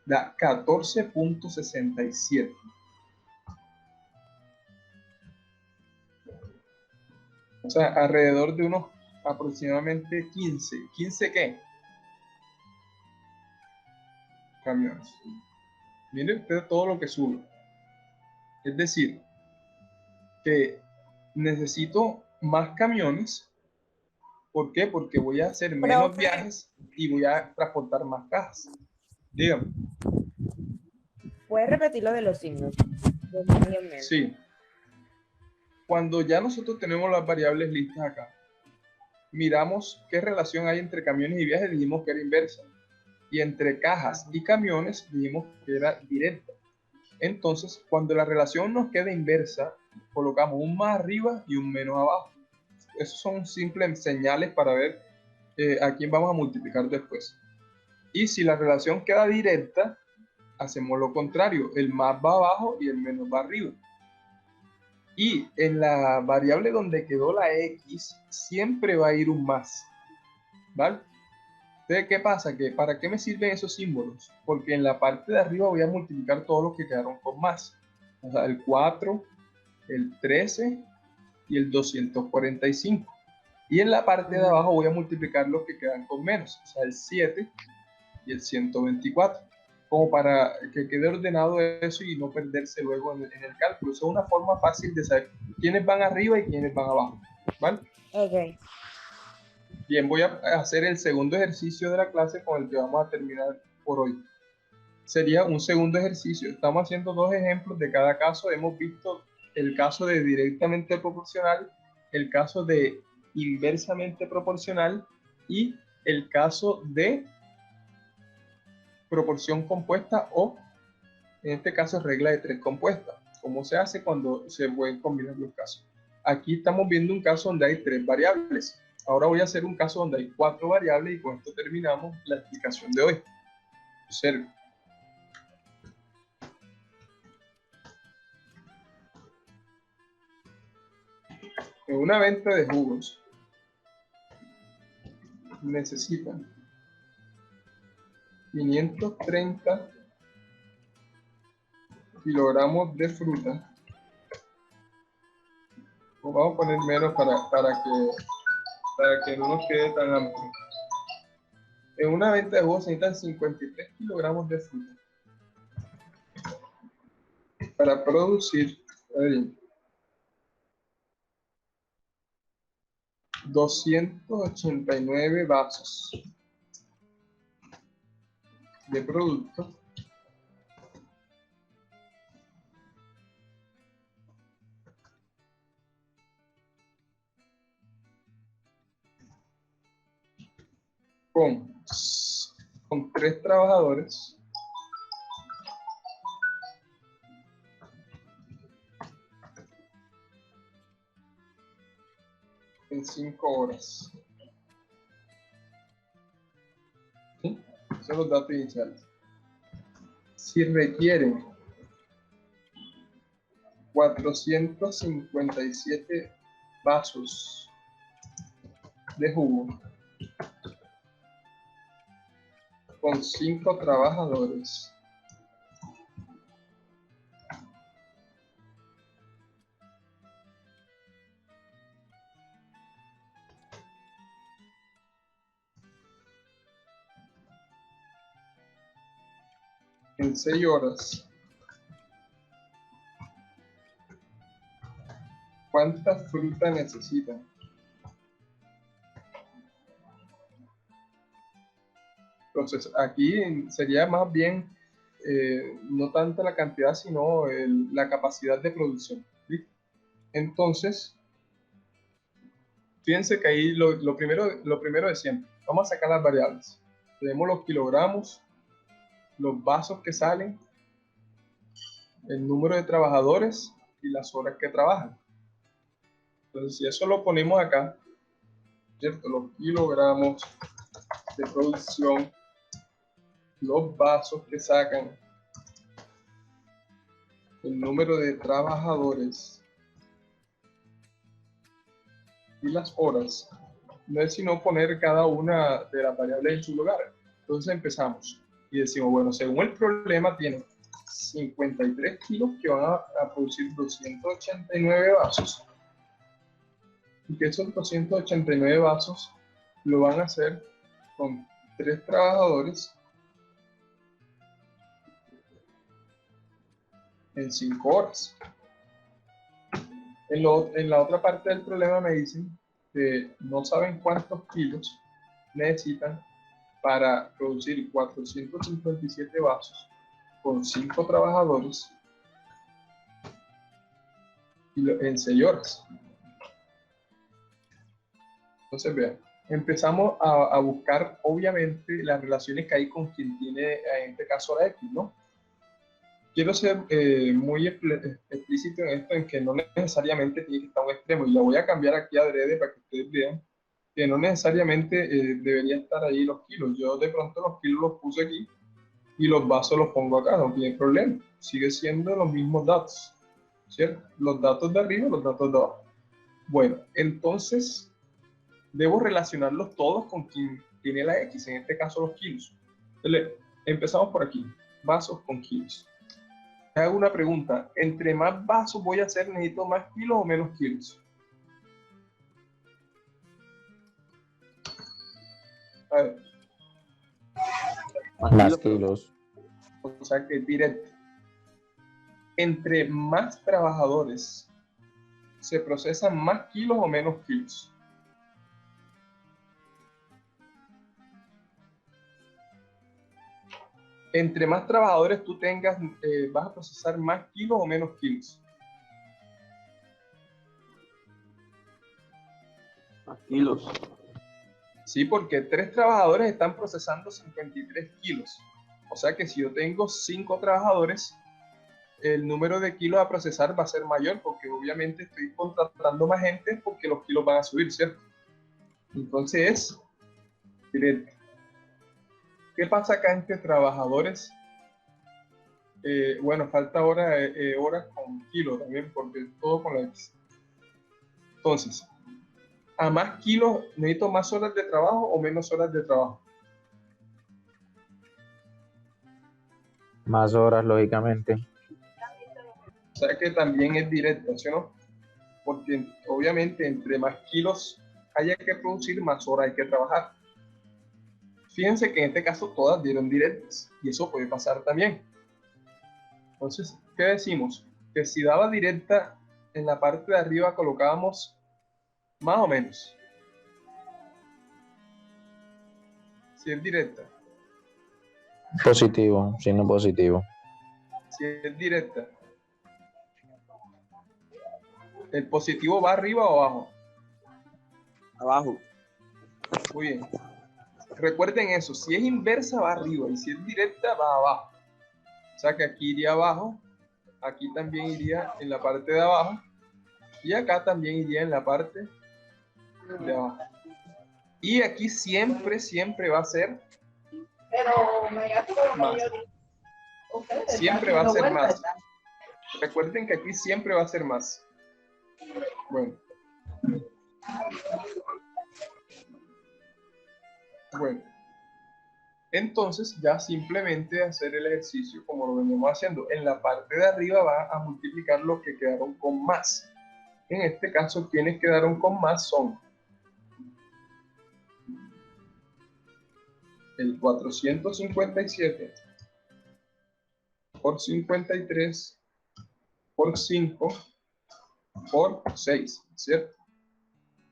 Da 14.67. O sea, alrededor de unos aproximadamente 15. ¿15 qué? Camiones. Mire usted todo lo que sube. Es decir, que necesito más camiones. ¿Por qué? Porque voy a hacer menos viajes y voy a transportar más cajas. Dígame. ¿Puedes repetir lo de los signos? Sí. Cuando ya nosotros tenemos las variables listas acá, miramos qué relación hay entre camiones y viajes, dijimos que era inversa. Y entre cajas y camiones, dijimos que era directa. Entonces, cuando la relación nos queda inversa, colocamos un más arriba y un menos abajo. Esos son simples señales para ver a quién vamos a multiplicar después. Y si la relación queda directa, hacemos lo contrario. El más va abajo y el menos va arriba. Y en la variable donde quedó la X, siempre va a ir un más. ¿Vale? Entonces, ¿qué pasa? Que ¿para qué me sirven esos símbolos? Porque en la parte de arriba voy a multiplicar todos los que quedaron con más. O sea, el 4, el 13 y el 245. Y en la parte de abajo voy a multiplicar los que quedan con menos. O sea, el 7 y el 124. Como para que quede ordenado eso y no perderse luego en el cálculo. Eso es una forma fácil de saber quiénes van arriba y quiénes van abajo. ¿Vale? Ok. Bien, voy a hacer el segundo ejercicio de la clase con el que vamos a terminar por hoy. Sería un segundo ejercicio. Estamos haciendo dos ejemplos de cada caso. Hemos visto el caso de directamente proporcional, el caso de inversamente proporcional y el caso de proporción compuesta o, en este caso, regla de 3 compuesta. ¿Cómo se hace cuando se pueden combinar los casos? Aquí estamos viendo un caso donde hay 3 variables. Ahora voy a hacer un caso donde hay 4 variables y con esto terminamos la explicación de hoy. Observe. En una venta de jugos necesitan 530 kilogramos de fruta. O vamos a poner menos para que no nos quede tan amplio. En una venta de jugo se necesitan 53 kilogramos de fruta para producir 289 vasos de producto con 3 trabajadores en 5 horas. ¿Sí? Esos son los datos iniciales. Si requieren 457 vasos de jugo con 5 trabajadores, en 6 horas, ¿cuánta fruta necesitan? Entonces, aquí sería más bien no tanto la cantidad, sino la capacidad de producción. ¿Sí? Entonces, fíjense que ahí lo primero de siempre. Vamos a sacar las variables. Tenemos los kilogramos, los vasos que salen, el número de trabajadores y las horas que trabajan. Entonces, si eso lo ponemos acá, ¿cierto? Los kilogramos de producción, los vasos que sacan, el número de trabajadores y las horas, no es sino poner cada una de las variables en su lugar. Entonces empezamos y decimos, bueno, según el problema tiene 53 kilos que van a producir 289 vasos y que esos 289 vasos lo van a hacer con 3 trabajadores en 5 horas. En la otra parte del problema me dicen que no saben cuántos kilos necesitan para producir 457 vasos con 5 trabajadores en 6 horas. Entonces, vean, empezamos a buscar, obviamente, las relaciones que hay con quien tiene, en este caso, la X, ¿no? Quiero ser muy explícito en esto, en que no necesariamente tiene que estar un extremo, y la voy a cambiar aquí adrede para que ustedes vean que no necesariamente debería estar ahí los kilos. Yo de pronto los kilos los puse aquí y los vasos los pongo acá, no tiene problema. Sigue siendo los mismos datos, ¿cierto? Los datos de arriba, los datos de abajo. Bueno, entonces debo relacionarlos todos con quien tiene la X, en este caso los kilos. Entonces, empezamos por aquí, vasos con kilos. Te hago una pregunta, ¿entre más vasos voy a hacer, necesito más kilos o menos kilos? A ver. Más kilos. O sea que directo. Entre más trabajadores, ¿se procesan más kilos o menos kilos? Entre más trabajadores tú tengas, ¿vas a procesar más kilos o menos kilos? Más kilos. Sí, porque 3 trabajadores están procesando 53 kilos. O sea que si yo tengo 5 trabajadores, el número de kilos a procesar va a ser mayor, porque obviamente estoy contratando más gente porque los kilos van a subir, ¿cierto? Entonces, directo. ¿Qué pasa acá entre trabajadores? Bueno, falta ahora horas con kilos también, porque todo con la X. Entonces, ¿a más kilos necesito más horas de trabajo o menos horas de trabajo? Más horas, lógicamente. O sea que también es directa, ¿sí o no? Porque obviamente entre más kilos haya que producir, más horas hay que trabajar. Fíjense que en este caso todas dieron directas y eso puede pasar también. Entonces, ¿qué decimos? Que si daba directa, en la parte de arriba colocábamos más o menos. Si es directa. Positivo, signo positivo. Si es directa. ¿El positivo va arriba o abajo? Abajo. Muy bien. Recuerden eso, si es inversa va arriba y si es directa va abajo. O sea que aquí iría abajo, aquí también iría en la parte de abajo y acá también iría en la parte de abajo. Y aquí siempre, siempre va a ser más. Siempre va a ser más. Recuerden que aquí siempre va a ser más. Bueno. Bueno. Entonces ya simplemente hacer el ejercicio como lo venimos haciendo. En la parte de arriba va a multiplicar lo que quedaron con más. En este caso, quienes quedaron con más son el 457 por 53 por 5 por 6, ¿cierto?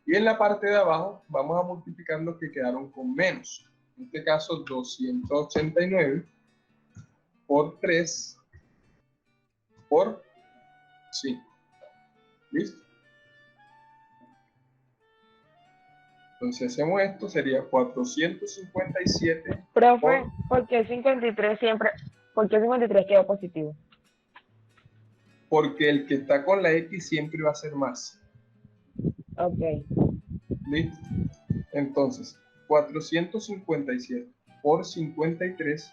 Y en la parte de abajo vamos a multiplicar lo que quedaron con menos. En este caso, 289 por 3 por 5. ¿Listo? Entonces hacemos esto, sería 457 Profe, ¿por qué 53 siempre, por qué 53 quedó positivo? porque el que está con la X siempre va a ser más. Ok. ¿Listo? Entonces, 457 por 53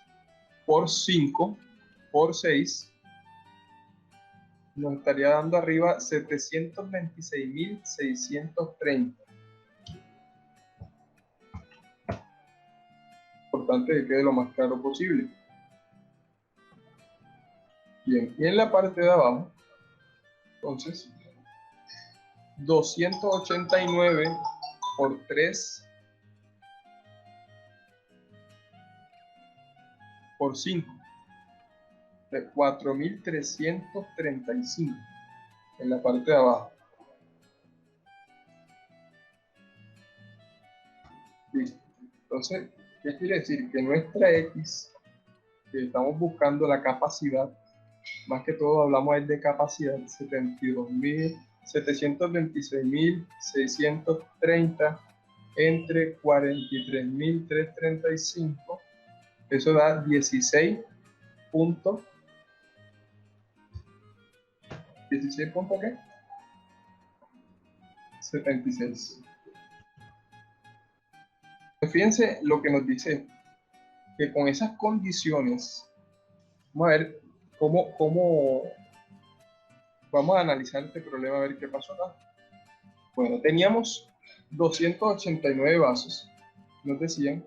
por 5 por 6 nos estaría dando arriba 726.630. Importante que quede lo más claro posible. Bien, y en la parte de abajo, entonces, 289 por 3 por 5, de 4.335 en la parte de abajo. Listo. Entonces, ¿qué quiere decir? Que nuestra X, que estamos buscando la capacidad, más que todo hablamos ahí de capacidad, 726.630 entre 43.335, eso da 16 punto, 16 punto ¿qué? 76. Fíjense lo que nos dice, que con esas condiciones, vamos a ver cómo vamos a analizar este problema, a ver qué pasó acá. Bueno, teníamos 289 vasos, nos decían,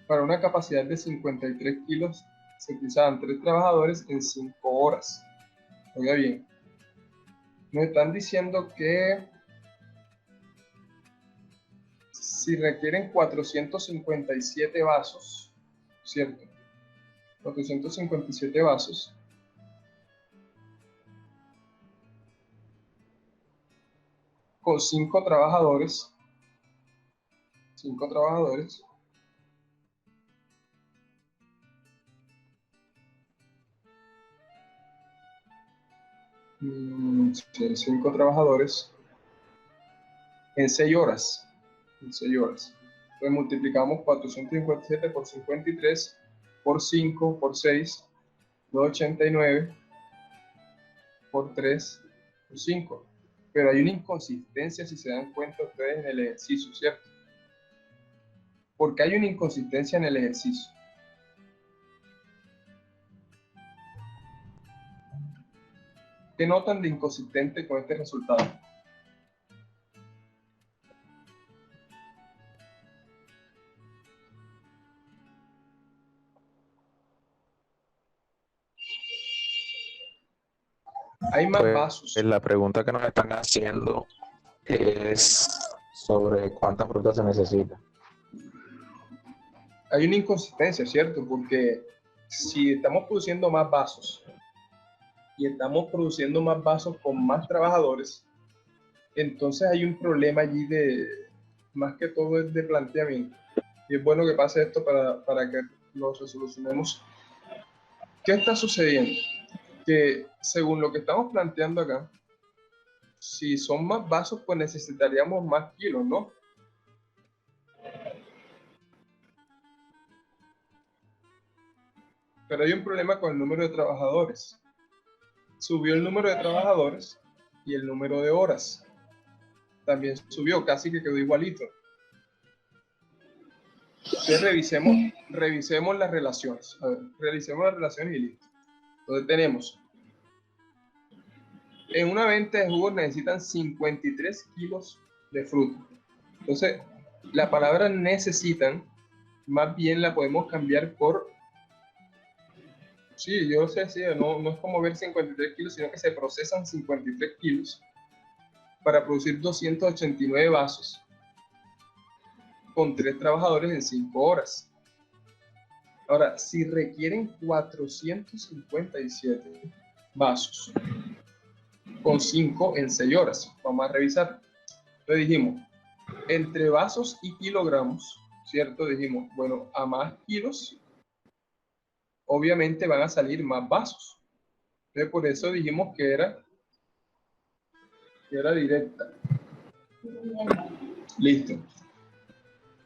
para una capacidad de 53 kilos, se utilizaban 3 trabajadores en 5 horas. Oiga bien, nos están diciendo que si requieren 457 vasos, ¿cierto? 457 vasos, con 5 trabajadores, sí, 5 trabajadores en 6 horas. Entonces multiplicamos 457 por 53 por 5 por 6, 289 por 3 por 5. Pero hay una inconsistencia, si se dan cuenta ustedes, en el ejercicio, ¿cierto? Porque hay una inconsistencia en el ejercicio. ¿Qué notan de inconsistente con este resultado? Hay más Pues vasos. la pregunta que nos están haciendo es sobre cuánta fruta se necesita. Hay una inconsistencia, ¿cierto? Porque si estamos produciendo más vasos y estamos produciendo más vasos con más trabajadores, entonces hay un problema allí más que todo es de planteamiento. Y es bueno que pase esto para que lo resolucionemos. ¿Qué está sucediendo? Que según lo que estamos planteando acá, si son más vasos, pues necesitaríamos más kilos, ¿no? Pero hay un problema con el número de trabajadores. Subió el número de trabajadores y el número de horas. También subió, casi que quedó igualito. Entonces revisemos las relaciones. A ver, revisemos las relaciones y listo. Entonces tenemos, en una venta de jugos necesitan 53 kilos de fruta. Entonces, la palabra necesitan, más bien la podemos cambiar por, sí, yo sé, sí, no es como ver 53 kilos, sino que se procesan 53 kilos para producir 289 vasos con 3 trabajadores en 5 horas. Ahora, si requieren 457 vasos con 5 en 6 horas, vamos a revisar. Entonces dijimos, entre vasos y kilogramos, ¿cierto? Dijimos, bueno, a más kilos, obviamente van a salir más vasos. Entonces, por eso dijimos que era directa. Listo.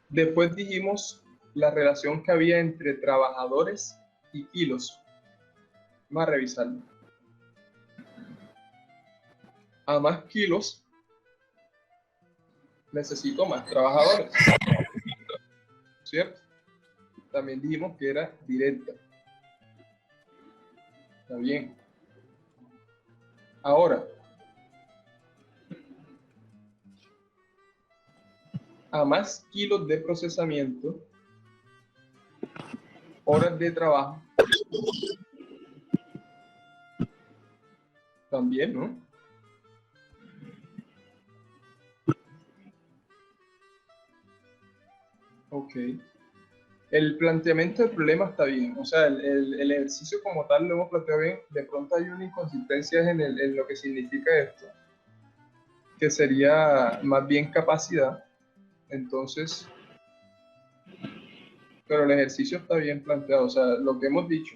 Después dijimos la relación que había entre trabajadores y kilos. Vamos a revisarlo. A más kilos, necesito más trabajadores, ¿cierto? También dijimos que era directa. Está bien. Ahora, a más kilos de procesamiento, horas de trabajo, también, ¿no? Ok. El planteamiento del problema está bien, o sea, el ejercicio como tal lo hemos planteado bien. De pronto hay una inconsistencia en lo que significa esto, que sería más bien capacidad. Entonces, pero el ejercicio está bien planteado, o sea, lo que hemos dicho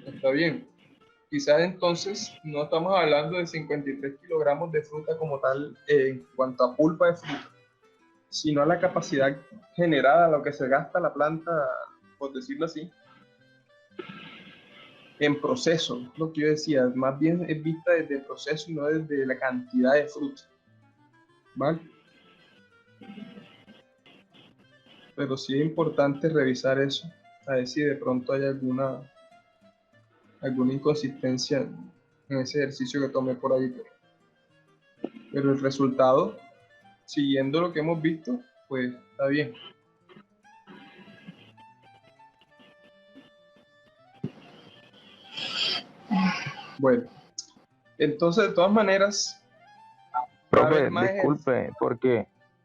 está bien. Quizás entonces no estamos hablando de 53 kilogramos de fruta como tal en cuanto a pulpa de fruta, sino a la capacidad generada, lo que se gasta la planta, por decirlo así, en proceso. Lo que yo decía, más bien es vista desde el proceso y no desde la cantidad de fruta. ¿Vale? Pero sí es importante revisar eso, a ver si de pronto hay alguna inconsistencia en ese ejercicio que tomé por ahí. Pero el resultado, siguiendo lo que hemos visto, pues está bien. Bueno, entonces de todas maneras, Profe,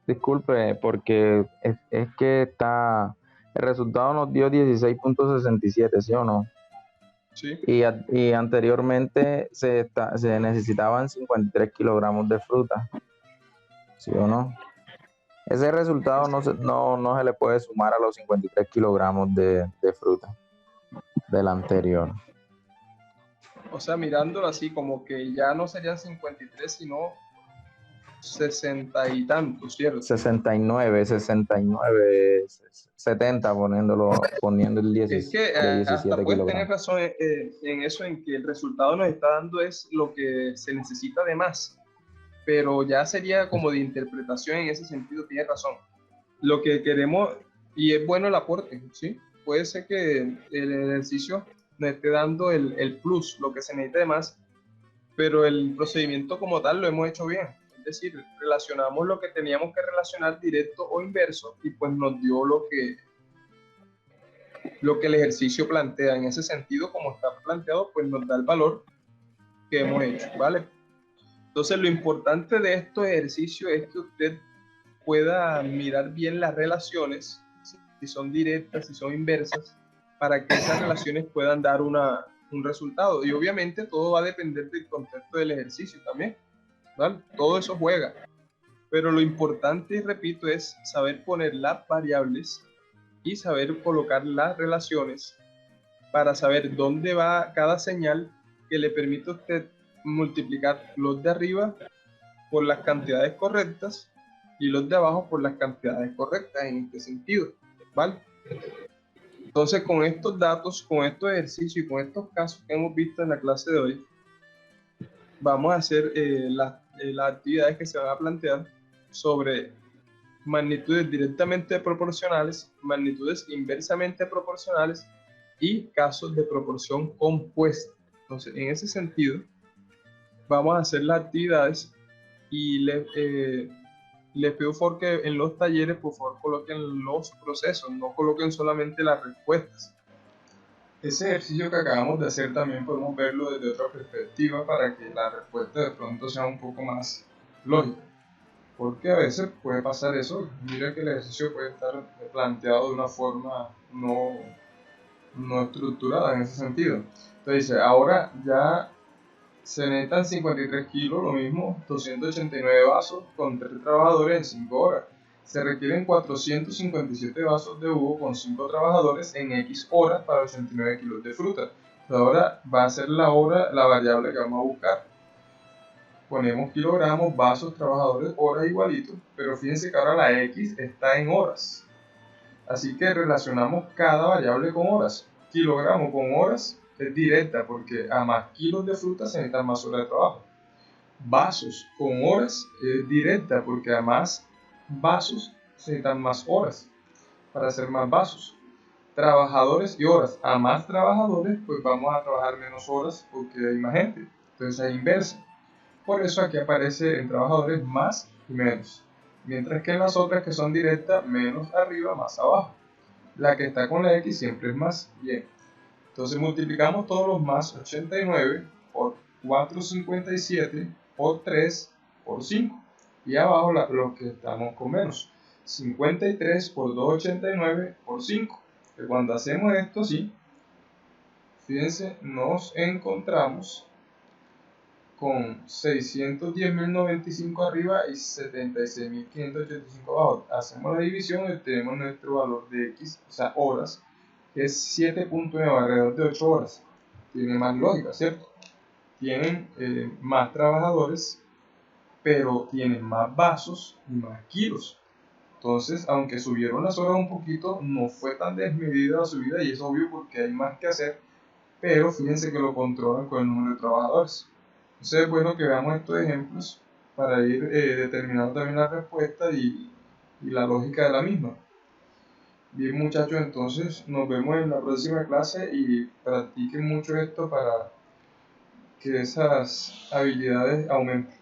disculpe, porque es que el resultado nos dio 16.67, ¿sí o no? sí, Y anteriormente se necesitaban 53 kilogramos de fruta, ¿sí o no? Ese resultado no se le puede sumar a los 53 kilogramos de fruta del anterior. o sea, mirándolo así, como que ya no serían 53, sino 60 y tantos, ¿cierto? 69, 70 poniendo el 17, Es que de 17 hasta puedes tener kilogramos. razón en eso, en que el resultado nos está dando es lo que se necesita de más, pero ya sería como de interpretación en ese sentido, tienes razón. Lo que queremos, y es bueno el aporte, ¿sí? Puede ser que el ejercicio nos esté dando el plus, lo que se necesita de más, pero el procedimiento como tal lo hemos hecho bien. Es decir, relacionamos lo que teníamos que relacionar directo o inverso y pues nos dio lo que el ejercicio plantea. En ese sentido, como está planteado, pues nos da el valor que hemos hecho, ¿vale? Entonces, lo importante de estos ejercicios es que usted pueda mirar bien las relaciones, si son directas, si son inversas, para que esas relaciones puedan dar un resultado. Y obviamente todo va a depender del contexto del ejercicio también, ¿vale? Todo eso juega. Pero lo importante, y repito, es saber poner las variables y saber colocar las relaciones para saber dónde va cada señal que le permite a usted multiplicar los de arriba por las cantidades correctas y los de abajo por las cantidades correctas en este sentido, ¿vale? Entonces, con estos datos, con estos ejercicios y con estos casos que hemos visto en la clase de hoy, vamos a hacer las actividades que se van a plantear sobre magnitudes directamente proporcionales, magnitudes inversamente proporcionales y casos de proporción compuesta. Entonces, en ese sentido, vamos a hacer las actividades y les pido por favor que en los talleres, por favor, coloquen los procesos, no coloquen solamente las respuestas. Ese ejercicio que acabamos de hacer también podemos verlo desde otra perspectiva para que la respuesta de pronto sea un poco más lógica. Porque a veces puede pasar eso. Mira que el ejercicio puede estar planteado de una forma no estructurada en ese sentido. Entonces dice, ahora ya se necesitan 53 kilos, lo mismo, 289 vasos con 3 trabajadores en 5 horas. Se requieren 457 vasos de jugo con 5 trabajadores en X horas para 89 kilos de fruta. Entonces ahora va a ser la hora, la variable que vamos a buscar. Ponemos kilogramos, vasos, trabajadores, horas igualito, pero fíjense que ahora la X está en horas. Así que relacionamos cada variable con horas. Kilogramo con horas es directa porque a más kilos de fruta se necesitan más horas de trabajo. Vasos con horas es directa porque a más vasos se necesitan más horas para hacer más vasos. Trabajadores y horas. A más trabajadores pues vamos a trabajar menos horas porque hay más gente. Entonces es inversa. Por eso aquí aparece en trabajadores más y menos. Mientras que en las otras que son directas, menos arriba, más abajo. La que está con la X siempre es más. Bien. Entonces multiplicamos todos los más, 89 por 457 por 3 por 5. Y abajo los que estamos con menos. 53 por 289 por 5. Que cuando hacemos esto, sí, fíjense, nos encontramos con 610.095 arriba y 76.585 abajo. Hacemos la división y obtenemos nuestro valor de X, o sea, horas, que es 7.9, alrededor de 8 horas. Tiene más lógica, ¿cierto? Tienen más trabajadores, pero tienen más vasos y más kilos. Entonces, aunque subieron las horas un poquito, no fue tan desmedida la subida y es obvio porque hay más que hacer, pero fíjense que lo controlan con el número de trabajadores. Entonces es bueno que veamos estos ejemplos para ir determinando también la respuesta y la lógica de la misma. Bien muchachos, entonces nos vemos en la próxima clase y practiquen mucho esto para que esas habilidades aumenten.